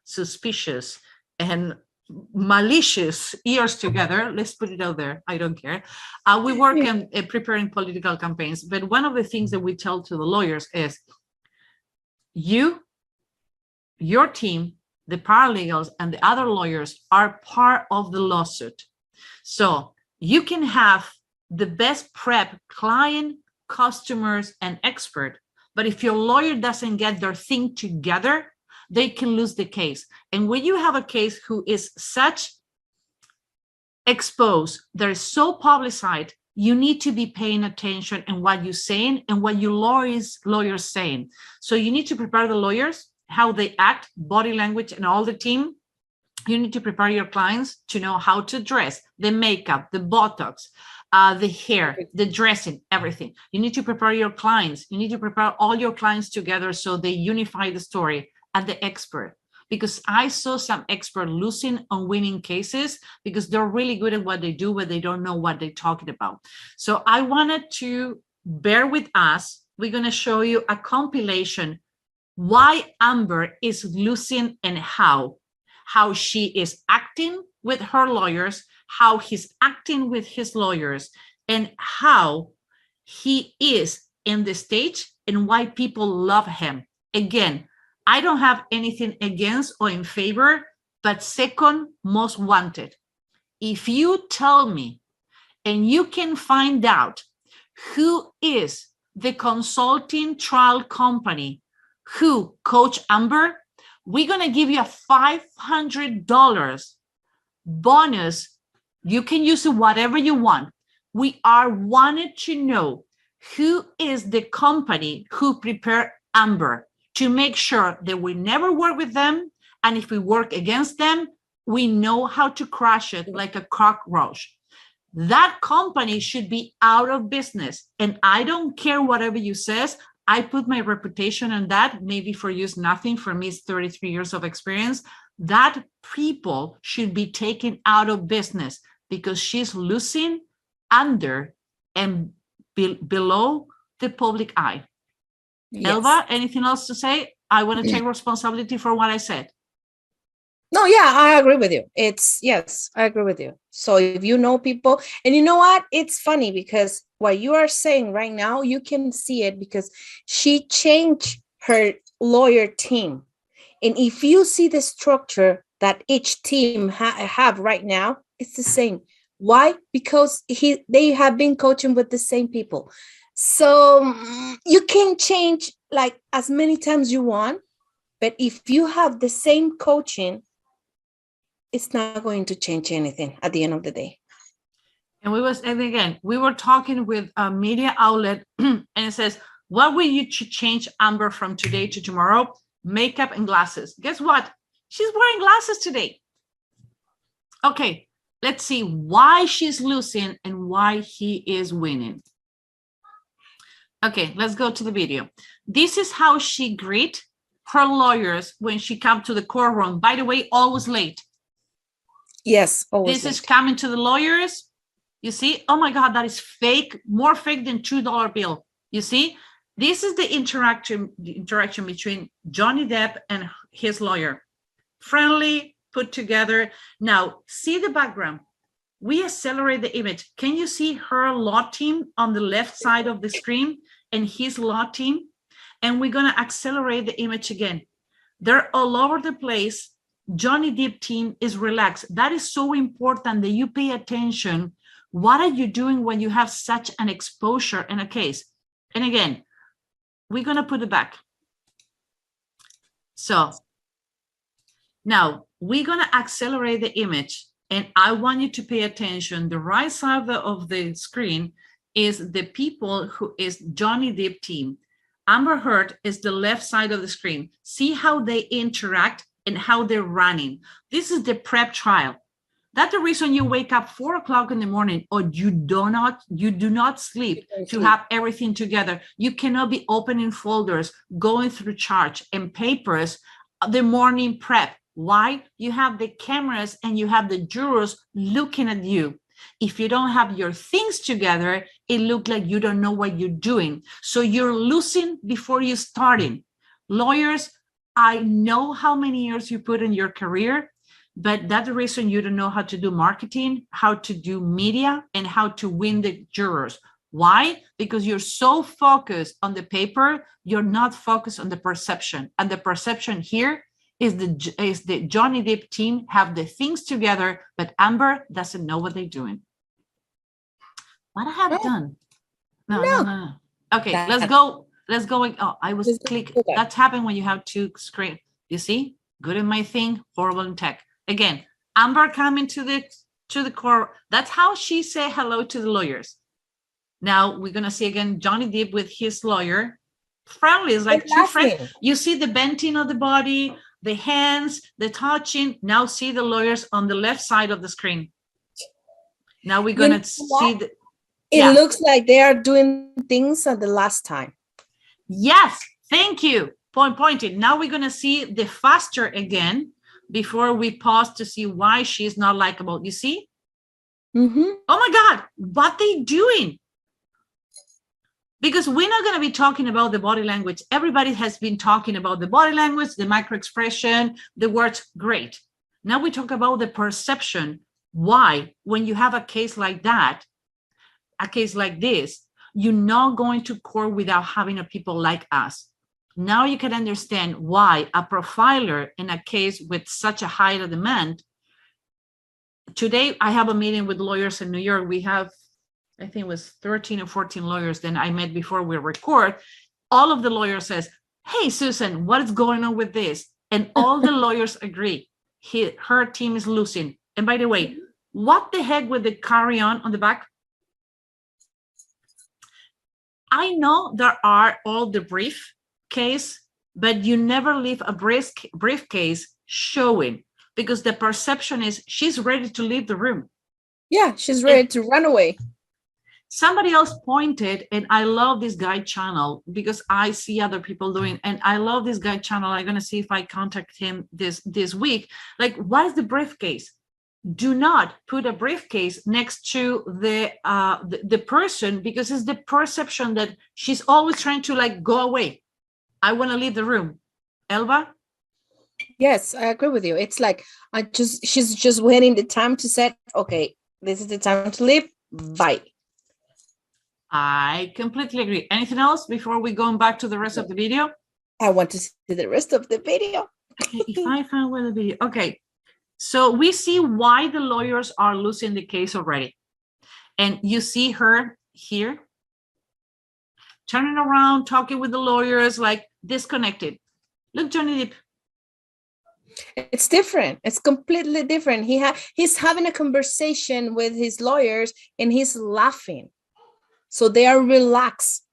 suspicious, and malicious years together. Let's put it out there. I don't care. We work in preparing political campaigns. But one of the things that we tell to the lawyers is, your team, the paralegals, and the other lawyers are part of the lawsuit. So you can have the best prep client, customers, and expert, but if your lawyer doesn't get their thing together, they can lose the case. And when you have a case who is such exposed, they're so publicized, you need to be paying attention in what you're saying and what your lawyers saying. So you need to prepare the lawyers, how they act, body language, and all the team. You need to prepare your clients to know how to dress, the makeup, the Botox, the hair, the dressing, everything. You need to prepare your clients. You need to prepare all your clients together so they unify the story, and the expert. Because I saw some expert losing on winning cases because they're really good at what they do, but they don't know what they're talking about. So I wanted to bear with us. We're going to show you a compilation why Amber is losing and how she is acting with her lawyers, how he's acting with his lawyers, and how he is in the stage and why people love him. Again, I don't have anything against or in favor, but second most wanted. If you tell me and you can find out who is the consulting trial company who coach Amber, we're going to give you a $500 bonus. You can use it whatever you want. We are wanted to know who is the company who prepared Amber, to make sure that we never work with them. And if we work against them, we know how to crush it like a cockroach. That company should be out of business. And I don't care whatever you says. I put my reputation on that. Maybe for you, it's nothing. For me, it's 33 years of experience. That people should be taken out of business because she's losing under and below the public eye. Yes. Elva, anything else to say? I want to take responsibility for what I said. No, yeah, I agree with you. Yes, I agree with you. So if you know people, and you know what? It's funny because what you are saying right now, you can see it because she changed her lawyer team. And if you see the structure that each team have right now, it's the same. Why? Because they have been coaching with the same people. So you can change like as many times you want, but if you have the same coaching, it's not going to change anything at the end of the day. And we were talking with a media outlet and it says, what will you change Amber from today to tomorrow? Makeup and glasses. Guess what? She's wearing glasses today. Okay, let's see why she's losing and why he is winning. Okay, let's go to the video. This is how she greet her lawyers when she comes to the courtroom. By the way, always late. Yes, always this late. Is coming to the lawyers. You see? Oh my God, that is fake. More fake than $2 bill. You see? This is the interaction between Johnny Depp and his lawyer. friendly, put together. Now, see the background. We accelerate the image. Can you see her law team on the left side of the screen and his law team? And we're going to accelerate the image again. They're all over the place. Johnny Depp team is relaxed. That is so important that you pay attention. What are you doing when you have such an exposure in a case? And again, we're going to put it back. So now we're going to accelerate the image. And I want you to pay attention. The right side of the screen is the people who is Johnny Depp team. Amber Heard is the left side of the screen. See how they interact and how they're running. This is the prep trial. That's the reason you wake up 4 o'clock in the morning, or you do not sleep to have everything together. You cannot be opening folders, going through charts and papers, the morning prep. Why? You have the cameras and you have the jurors looking at you. If you don't have your things together, it looks like you don't know what you're doing. So you're losing before you starting. Lawyers, I know how many years you put in your career, but that's the reason you don't know how to do marketing, how to do media, and how to win the jurors. Why? Because you're so focused on the paper, you're not focused on the perception. And the perception here is the Johnny Depp team have the things together, but Amber doesn't know what they're doing. What I have done? No. Okay, let's go. Let's go. Oh, I was clicking. That's happened when you have two screens. You see? Good in my thing, horrible in tech. Again, Amber coming to the court. That's how she said hello to the lawyers. Now we're gonna see again Johnny Depp with his lawyer. Friendly is like two friends. You see the bending of the body, the hands, the touching. Now see the lawyers on the left side of the screen. Now we're gonna see the. It looks like they are doing things at the last time. Yes, thank you. Pointed. Now we're gonna see the faster again before we pause to see why she's not likable. You see? Mm-hmm. Oh my God, what they doing? Because we're not going to be talking about the body language. Everybody has been talking about the body language, the micro expression, the words, great. Now we talk about the perception. Why, when you have a case like that, a case like this, you're not going to court without having a people like us. Now you can understand why a profiler in a case with such a high demand. Today, I have a meeting with lawyers in New York. We have, I think it was 13 or 14 lawyers that I met before we record. All of the lawyers says, hey, Susan, what is going on with this? And all the lawyers agree. Her team is losing. And by the way, what the heck with the carry on the back? I know there are all the briefcase, but you never leave a briefcase showing, because the perception is she's ready to leave the room. Yeah, she's ready to run away. Somebody else pointed, and I love this guide channel because I see other people doing, and I love this guide channel. I'm going to see if I contact him this week. Like, what is the briefcase? Do not put a briefcase next to the person, because it's the perception that she's always trying to like go away. I want to leave the room. Elba? Yes, I agree with you. It's like she's just waiting the time to say, okay, this is the time to leave. Bye. I completely agree. Anything else before we go back to the rest of the video? I want to see the rest of the video. Okay, if I find where the video. Okay, so we see why the lawyers are losing the case already. And you see her here, turning around, talking with the lawyers, like disconnected. Look, Johnny Depp. It's different. It's completely different. He's having a conversation with his lawyers and he's laughing. So they are relaxed.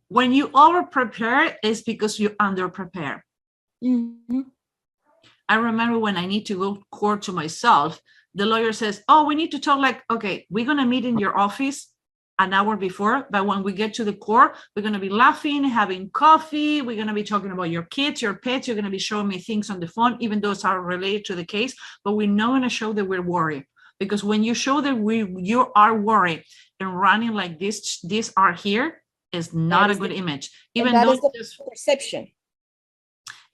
When you over-prepare, it's because you under-prepare. Mm-hmm. I remember when I need to go to court to myself, the lawyer says, oh, we need to talk, like, okay, we're going to meet in your office an hour before, but when we get to the court, we're going to be laughing, having coffee, we're going to be talking about your kids, your pets, you're going to be showing me things on the phone, even those are related to the case, but we're not going to show that we're worried. Because when you show that you are worried and running like this, these are here, is not a good image. Even though the perception.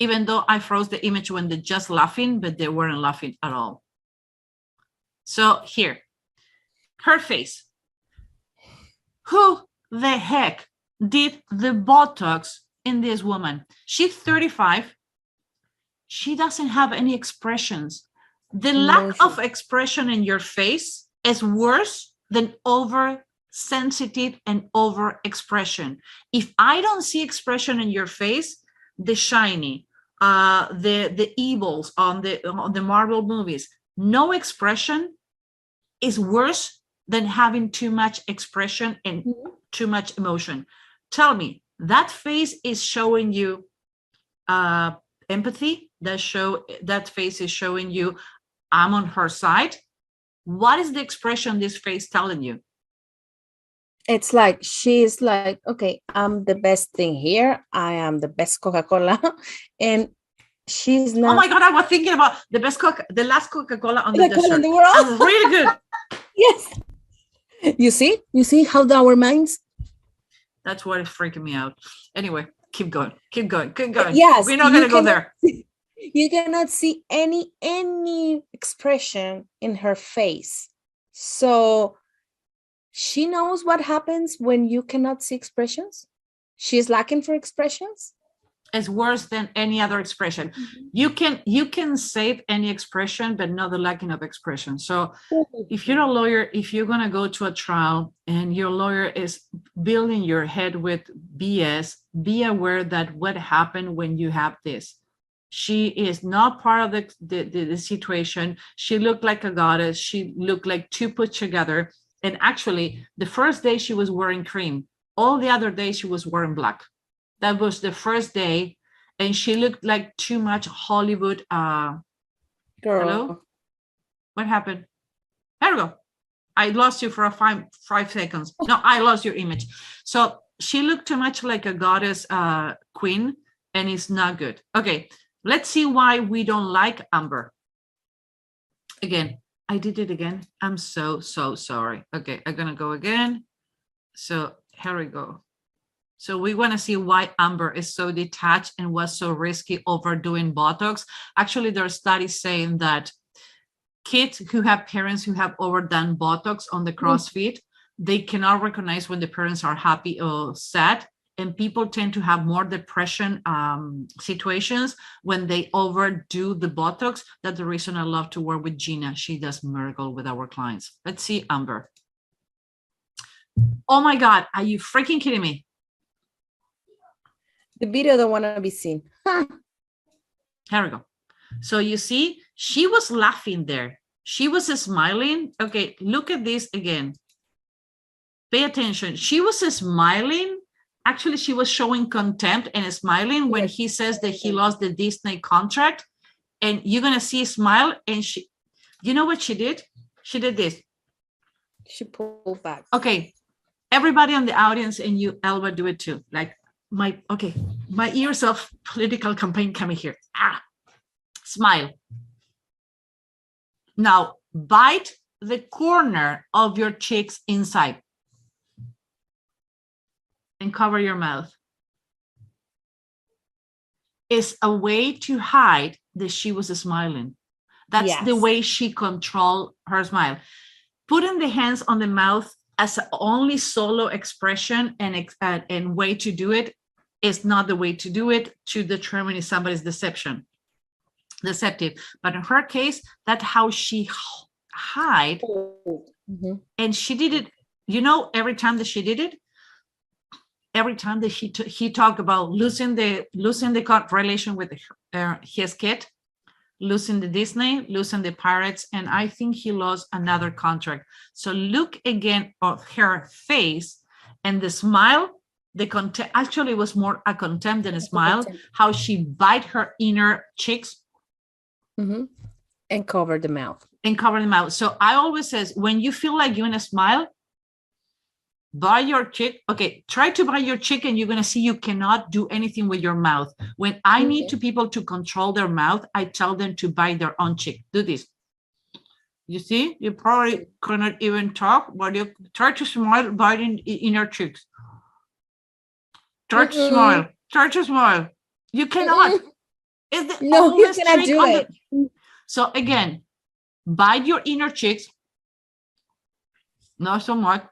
even though I froze the image when they're just laughing, but they weren't laughing at all. So here, her face. Who the heck did the Botox in this woman? She's 35. She doesn't have any expressions. The lack of expression in your face is worse than oversensitive and overexpression. If I don't see expression in your face, the shiny, the evils on the Marvel movies, no expression is worse than having too much expression and too much emotion. Tell me, that face is showing you empathy. That face is showing you I'm on her side. What is the expression this face telling you? It's like she's like, okay, I'm the best thing here. I am the best Coca-Cola, and she's not. Oh my God, I was thinking about the last Coca-Cola on the desert. In the world. That's really good. Yes. You see how our minds. That's what is freaking me out. Anyway, keep going. Yes, we're not gonna go there. You cannot see any expression in her face. So she knows what happens when you cannot see expressions. She's lacking for expressions. It's worse than any other expression. You can save any expression, but not the lacking of expression. So if you're a lawyer, if you're gonna go to a trial and your lawyer is building your head with BS, be aware that what happened when you have this. She is not part of the situation. She looked like a goddess. She looked like two put together. And actually, the first day she was wearing cream. All the other days she was wearing black. That was the first day. And she looked like too much Hollywood. Girl. Hello? What happened? There we go. I lost you for 5 seconds. No, I lost your image. So she looked too much like a goddess queen, and it's not good. Okay. Let's see why we don't like Amber. Again, I did it again. I'm so sorry. Okay, I'm gonna go again. So here we go. So we want to see why Amber is so detached and was so risky over doing Botox. Actually, there are studies saying that kids who have parents who have overdone Botox on the CrossFit, they cannot recognize when the parents are happy or sad. And people tend to have more depression situations when they overdo the Botox. That's the reason I love to work with Gina. She does miracle with our clients. Let's see Amber. Oh my God, are you freaking kidding me? The video don't want to be seen. Here we go. So you see, she was laughing there. She was smiling. Okay, look at this again. Pay attention. She was smiling. Actually, she was showing contempt and smiling when he says that he lost the Disney contract. And you're going to see a smile. And she, you know what she did? She did this. She pulled back. Okay. Everybody on the audience and you, Elba, do it too. Like my years of political campaign coming here. Smile. Now, bite the corner of your cheeks inside. And cover your mouth. Is a way to hide that she was smiling. That's the way she controlled her smile. Putting the hands on the mouth as only solo expression and way to do it is not the way to do it to determine if somebody's deceptive. But in her case, that's how she hide. And she did it, you know, every time that she did it, every time that he talked about losing the relation with his kid, losing the Disney, losing the Pirates, and I think he lost another contract. So look again at her face and the smile. The contempt actually was more a contempt than a smile. How she bite her inner cheeks and cover the mouth. So I always says when you feel like you're in a smile, bite your cheek. Okay, try to bite your cheek and you're going to see you cannot do anything with your mouth. When I need people to control their mouth, I tell them to bite their own cheek. Do this. You see, you probably cannot even talk, but you try to smile, biting in your cheeks. Try to smile. You cannot. It's the No, you oldest cannot trick do on it. So again, bite your inner cheeks, not so much,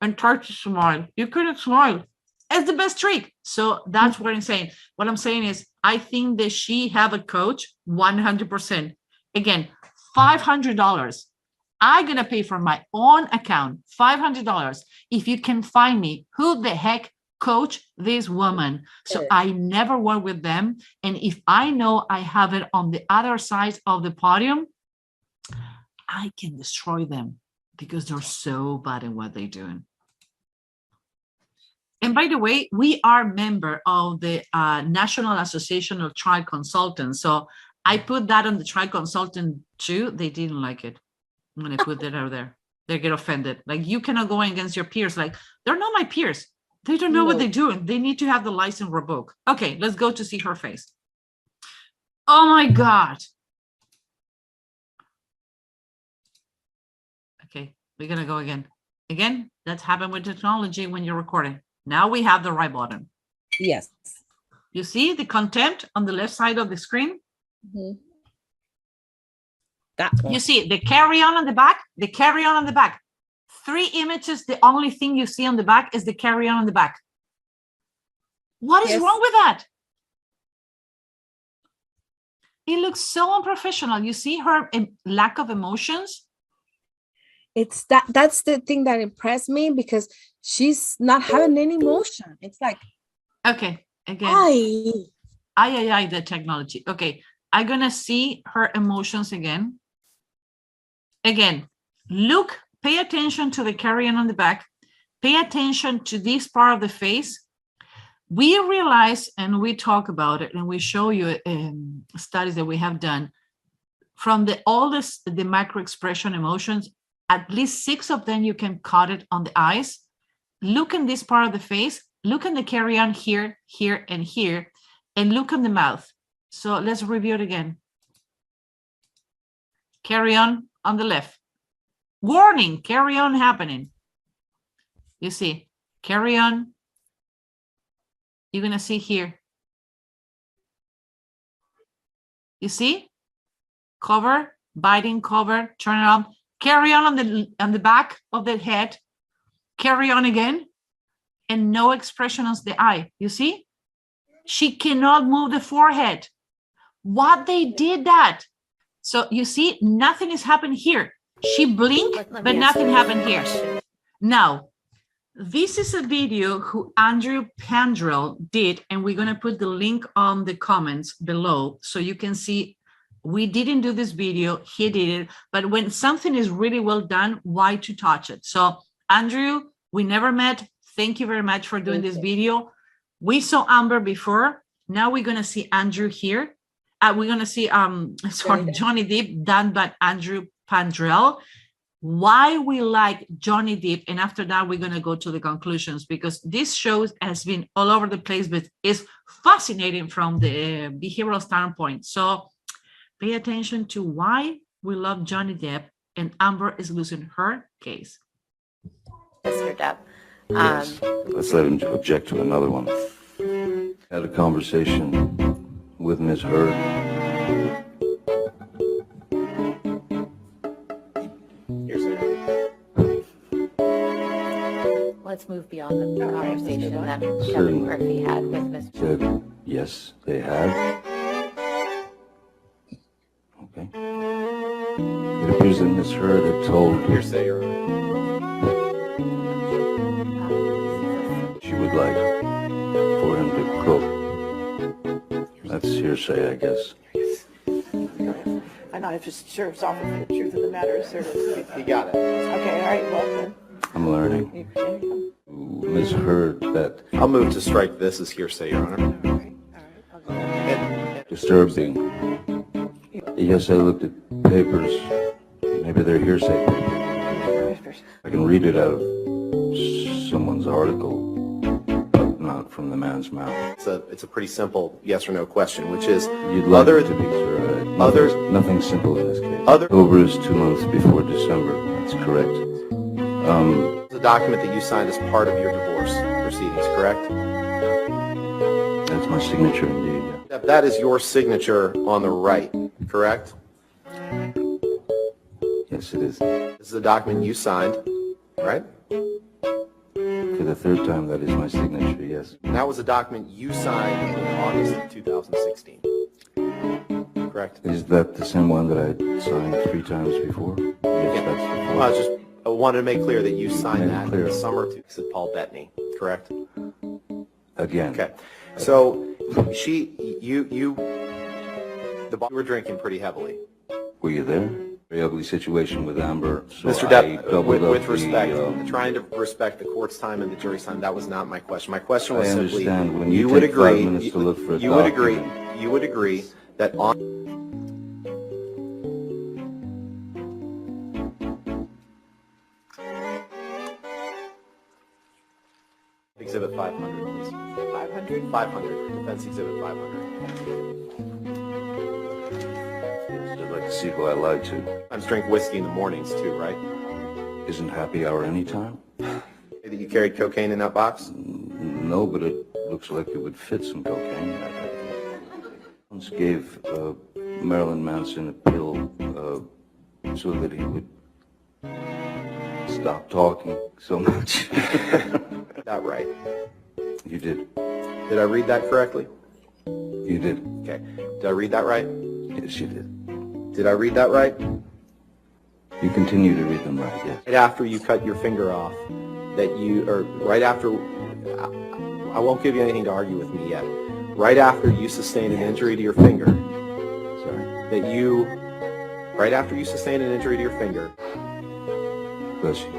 and try to smile. You couldn't smile. It's the best trick. So that's what I'm saying. What I'm saying is, I think that she have a coach 100%. Again, $500. I'm gonna pay from my own account $500 if you can find me who the heck coach this woman. So I never work with them, and if I know I have it on the other side of the podium, I can destroy them because they're so bad at what they're doing. And by the way, we are member of the National Association of Trial Consultants. So I put that on the trial consultant too. They didn't like it when I put it out there. They get offended. Like, you cannot go against your peers. Like, they're not my peers. They don't know what they're doing. They need to have the license revoked. Okay, let's go to see her face. Oh my God. Okay, we're gonna go again. Again, that's happened with technology when you're recording. Now we have the right button. Yes. You see the content on the left side of the screen? Mm-hmm. That one. You see the carry-on the back, the carry-on on the back. 3 images, the only thing you see on the back is the carry-on the back. What is wrong with that? It looks so unprofessional. You see her lack of emotions? It's that's the thing that impressed me, because she's not having any emotion. It's like, okay, again. The technology. Okay, I'm gonna see her emotions again. Again, look, pay attention to the carry-on the back. Pay attention to this part of the face. We realize, and we talk about it, and we show you studies that we have done from the oldest, the micro expression emotions, at least 6 of them you can cut it on the eyes. Look in this part of the face, look in the carry-on here, here, and here, and look in the mouth. So let's review it again. Carry-on the left. Warning, carry-on happening. You see, carry-on. You're gonna see here. You see? Cover, biting, cover, turn it on. Carry on the back of the head. Carry on again. And no expression on the eye. You see? She cannot move the forehead. What they did that? So you see, nothing is happening here. She blinked, but nothing happened here. Now, this is a video who Andrew Pandrell did, and we're going to put the link on the comments below so you can see. We didn't do this video, he did it, but when something is really well done, why to touch it? So Andrew, we never met. Thank you very much for doing this video. We saw Amber before. Now we're going to see Andrew here. We're going to see Johnny Depp done by Andrew Pandrell. Why we like Johnny Depp, and after that we're going to go to the conclusions, because this show has been all over the place, but it's fascinating from the behavioral standpoint. So pay attention to why we love Johnny Depp, and Amber is losing her case. Mr. Depp. Yes. Let's let him object to another one. Had a conversation with Ms. Heard. Let's move beyond the conversation that Kevin Murphy had with Mr. Said, yes, they have. Okay. It appears that Ms. Heard had told Hearsay, Your she would like for him to cook. That's hearsay, I guess. I know, I'm just sure it's off of the truth of the matter, sir. You got it. Okay, all right, well then. I'm learning. Ms. Heard that I'll move to strike this as hearsay, Your Honor. disturbing. Yes, I looked at papers. Maybe they're hearsay papers. I can read it out of someone's article, but not from the man's mouth. It's a pretty simple yes or no question, which is You'd like it to be, sir. Nothing simple in this case. October is 2 months before December. That's correct. The document that you signed as part of your divorce proceedings, correct? That's my signature indeed, yeah. That is your signature on the right, correct? Yes, it is. This is a document you signed, right? For the third time, that is my signature, yes. And that was a document you signed in August of 2016, correct? Is that the same one that I signed 3 times before? Yes, that's the Well, I wanted to make clear that you signed Make it that in clear. the summer of Paul Bettany, correct? Again. Okay. So you were drinking pretty heavily. Were you there? Very ugly situation with Amber. So Mr. I Depp, doubled up with respect, the, trying to respect the court's time and the jury's time, that was not my question. My question was I simply, understand. When you would take agree, 5 minutes to look for a you would agree, document. you would agree that on Exhibit 500, please. 500? 500, Defense Exhibit 500. I'd like to see who I lied to. I drink whiskey in the mornings too, right? Isn't happy hour any time? That you carried cocaine in that box? No, but it looks like it would fit some cocaine. I once gave Marilyn Manson a pill so that he would stop talking so much. That right. You did. Did I read that correctly? You did. Okay. Did I read that right? Yes, you did. Did I read that right? You continue to read them right, yes. Right after you cut your finger off, or right after, I won't give you anything to argue with me yet. Right after you sustained an injury to your finger, right after you sustained an injury to your finger, Bless you.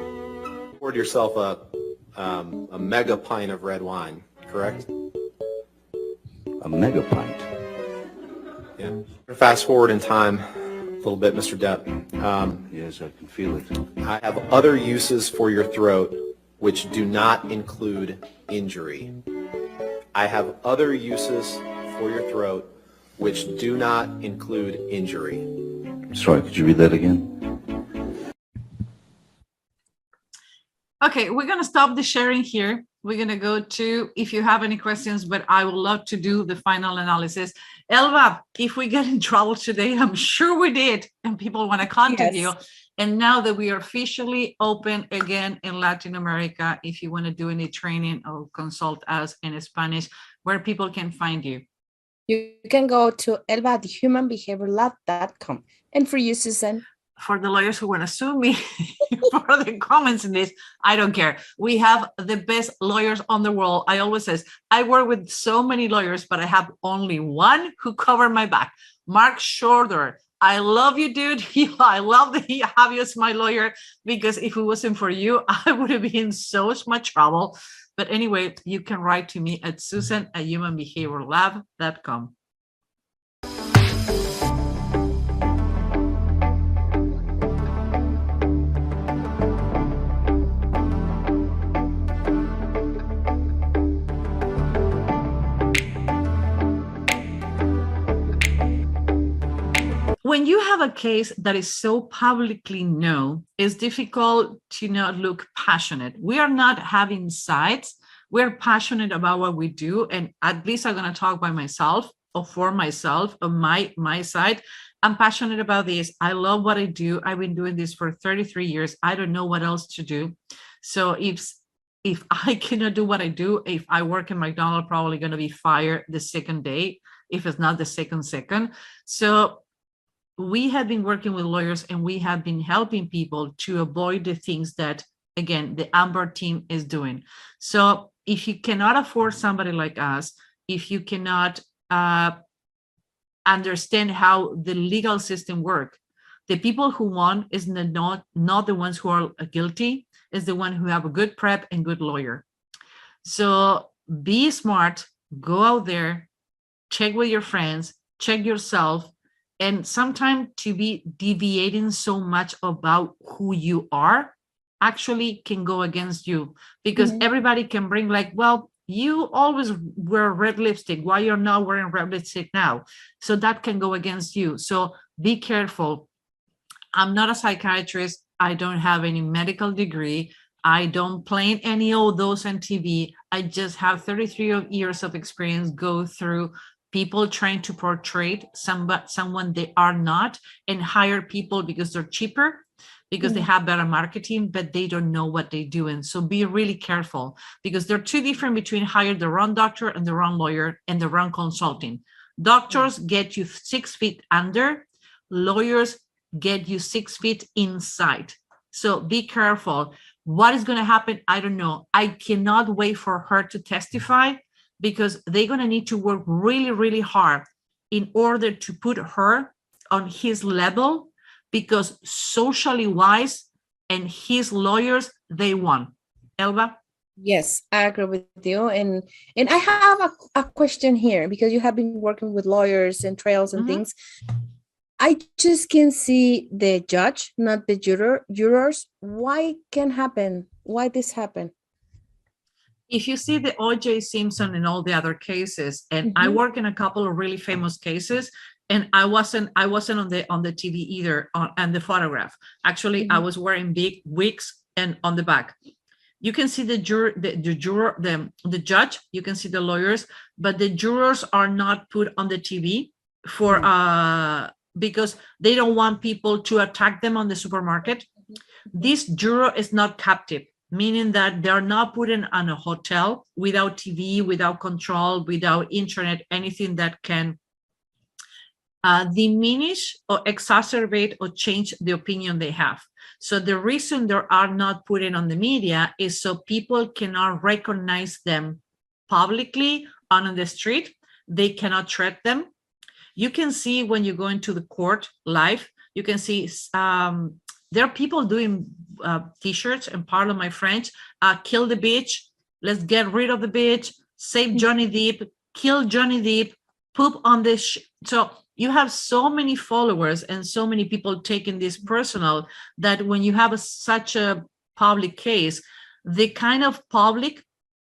poured yourself a mega pint of red wine, correct? A mega pint. Yeah. Fast forward in time a little bit, Mr. Depp. Yes, I can feel it. I have other uses for your throat which do not include injury. I have other uses for your throat which do not include injury. Sorry, could you read that again? Okay, we're going to stop the sharing here. We're going to go to, if you have any questions, but I would love to do the final analysis. Elva, if we get in trouble today, I'm sure we did, and people want to contact you. And now that we are officially open again in Latin America, if you want to do any training or consult us in Spanish, where people can find you. You can go to elba@humanbehaviorlab.com. And for you, Susan? For the lawyers who want to sue me for the comments in this, I don't care. We have the best lawyers on the world. I always say, I work with so many lawyers, but I have only one who covered my back. Mark Shorter. I love you, dude. I love that you have you as my lawyer, because if it wasn't for you, I would have been in so much trouble. But anyway, you can write to me at susan@humanbehaviorlab.com. When you have a case that is so publicly known, it's difficult to not look passionate. We are not having sides. We're passionate about what we do. And at least I'm going to talk by myself or for myself on my side. I'm passionate about this. I love what I do. I've been doing this for 33 years. I don't know what else to do. So if I cannot do what I do, if I work in McDonald's, probably going to be fired the second day, if it's not the second. So we have been working with lawyers, and we have been helping people to avoid the things that, again, the Amber team is doing. So if you cannot afford somebody like us, if you cannot understand how the legal system works, the people who won is not the ones who are guilty, is the one who have a good prep and good lawyer. So be smart, go out there, check with your friends, check yourself. And sometimes to be deviating so much about who you are actually can go against you, because everybody can bring like, well, you always wear red lipstick. Why you're not wearing red lipstick now? So that can go against you. So be careful. I'm not a psychiatrist. I don't have any medical degree. I don't play any of those on TV. I just have 33 years of experience, go through people trying to portray someone they are not, and hire people because they're cheaper, because they have better marketing, but they don't know what they're doing. So be really careful, because they're too different between hire the wrong doctor and the wrong lawyer and the wrong consulting. Doctors get you 6 feet under, lawyers get you 6 feet inside. So be careful. What is going to happen? I don't know. I cannot wait for her to testify, because they're going to need to work really, really hard in order to put her on his level, because socially wise and his lawyers, they won. Elba? Yes, I agree with you. And I have a question here, because you have been working with lawyers and trials and things. I just can see the judge, not the jurors. Why can happen? Why this happen? If you see the O.J. Simpson and all the other cases, and I work in a couple of really famous cases, and I wasn't on the TV either, and the photograph. Actually, I was wearing big wigs and on the back. You can see the judge, you can see the lawyers, but the jurors are not put on the TV for because they don't want people to attack them on the supermarket. This juror is not captive, meaning that they're not put in a hotel without TV, without control, without internet, anything that can diminish or exacerbate or change the opinion they have. So the reason they are not put in on the media is so people cannot recognize them publicly on the street. They cannot threat them. You can see when you go into the court live, you can see there are people doing t-shirts, and pardon my French, kill the bitch, let's get rid of the bitch, save Johnny Depp, kill Johnny Depp, poop on this. So you have so many followers and so many people taking this personal, that when you have such a public case, the kind of public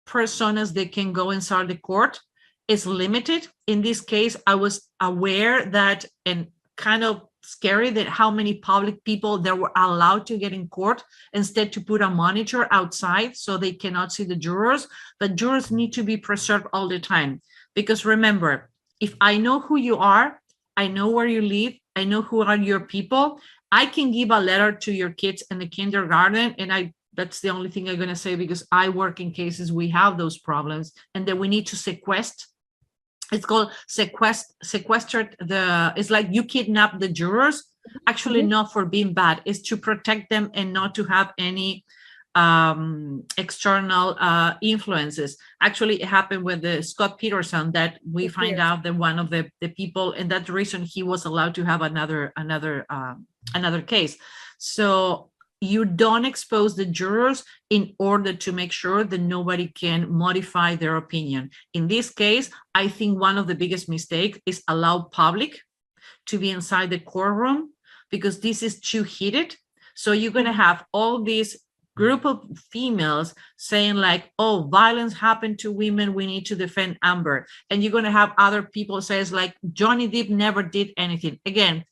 personas that can go inside the court is limited. In this case, I was aware that, and kind of scary, that how many public people that were allowed to get in court, instead to put a monitor outside so they cannot see the jurors. But jurors need to be preserved all the time, because remember, if I know who you are, I know where you live, I know who are your people, I can give a letter to your kids in the kindergarten, and that's the only thing I'm going to say, because I work in cases we have those problems, and then we need to sequester. It's called sequestered. It's like you kidnap the jurors, actually not for being bad, it's to protect them and not to have any external influences. Actually, it happened with the Scott Peterson, that we find out that one of the people, and that's the reason he was allowed to have another case. So you don't expose the jurors in order to make sure that nobody can modify their opinion. In this case, I think one of the biggest mistakes is allow public to be inside the courtroom, because this is too heated. So you're going to have all these group of females saying like, oh, violence happened to women, we need to defend Amber. And you're going to have other people says like, Johnny Depp never did anything. Again,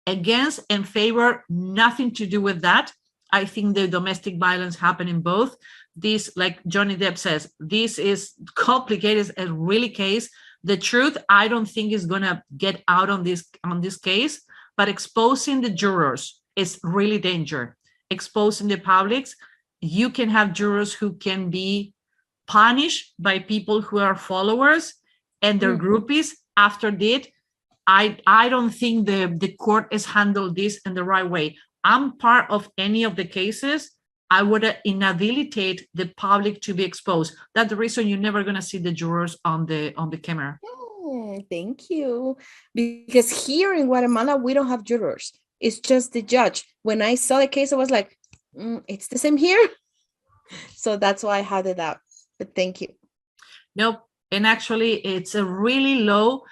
against and favor, nothing to do with that. I think the domestic violence happened in both. This, like Johnny Depp says, this is complicated, a really case. The truth, I don't think is gonna get out on this case, but exposing the jurors is really danger. Exposing the publics, you can have jurors who can be punished by people who are followers and their groupies after that. I don't think the court has handled this in the right way. I'm part of any of the cases, I would inhabilitate the public to be exposed. That's the reason you're never going to see the jurors on the camera. Thank you. Because here in Guatemala, we don't have jurors. It's just the judge. When I saw the case, I was like, it's the same here. So that's why I had it out. But thank you. Nope. And actually, it's a really low.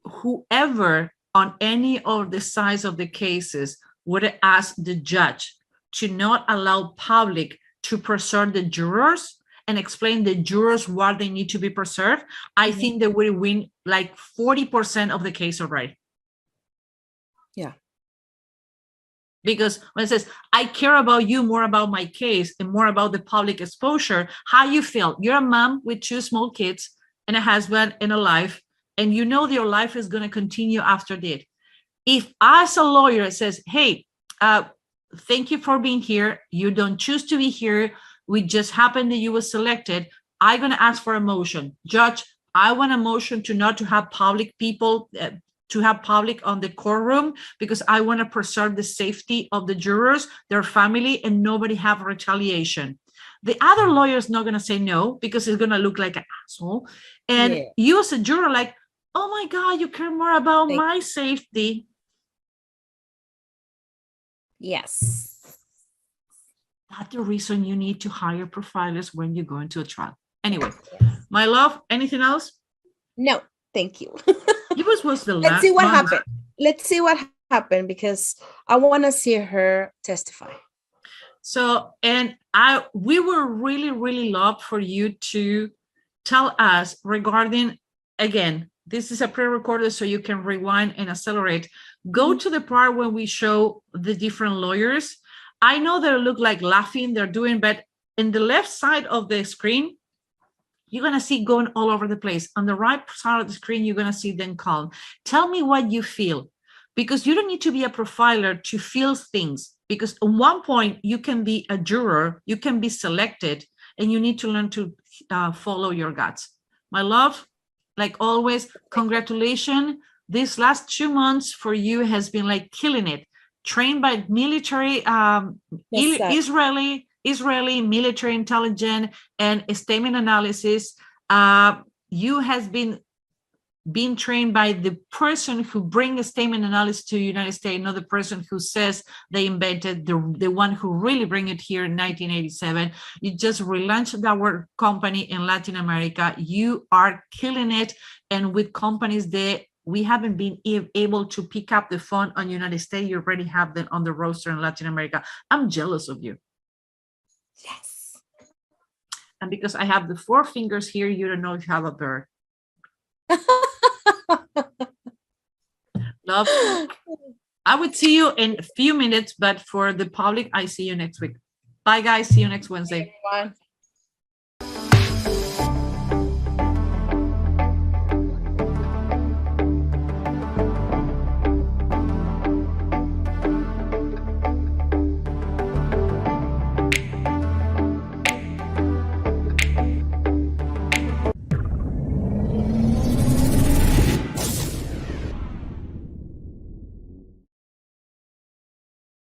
Whoever on any of the sides of the cases would ask the judge to not allow public to preserve the jurors and explain the jurors what they need to be preserved, I think they would win like 40% of the case already. Yeah. Because when it says, I care about you more about my case and more about the public exposure, how you feel? You're a mom with 2 small kids. and a husband and a life, and you know your life is going to continue after that. If as a lawyer says, hey, thank you for being here, you don't choose to be here, we just happened that you were selected, I'm going to ask for a motion. Judge, I want a motion to not to have public people, to have public on the courtroom, because I want to preserve the safety of the jurors, their family, and nobody have retaliation. The other lawyer is not going to say no, because it's going to look like an asshole. And you as a juror, like, oh my God, you care more about my safety. Yes. That's the reason you need to hire profilers when you go into a trial. Anyway, my love, anything else? No, thank you. Ibitz was the last. Let's see what happened. Let's see what happened, because I want to see her testify. So, and we would really, really love for you to tell us regarding, again, this is a pre-recorded, so you can rewind and accelerate. Go to the part when we show the different lawyers. I know they look like laughing, they're doing, but in the left side of the screen, you're going to see going all over the place. On the right side of the screen, you're going to see them calm. Tell me what you feel, because you don't need to be a profiler to feel things, because at one point you can be a juror, you can be selected, and you need to learn to follow your guts. My love, like always, congratulations. These last 2 months for you has been like killing it. Trained by military, Israeli military intelligence and statement analysis. You has been trained by the person who brings a statement analysis to the United States, not the person who says they invented, the one who really bring it here in 1987. You just relaunched our company in Latin America. You are killing it. And with companies that we haven't been able to pick up the phone on United States, you already have them on the roster in Latin America. I'm jealous of you. Yes. And because I have the 4 fingers here, you don't know if you have a bird. Love. I would see you in a few minutes, but for the public, I see you next week. Bye, guys. See you next Wednesday. Bye, everyone.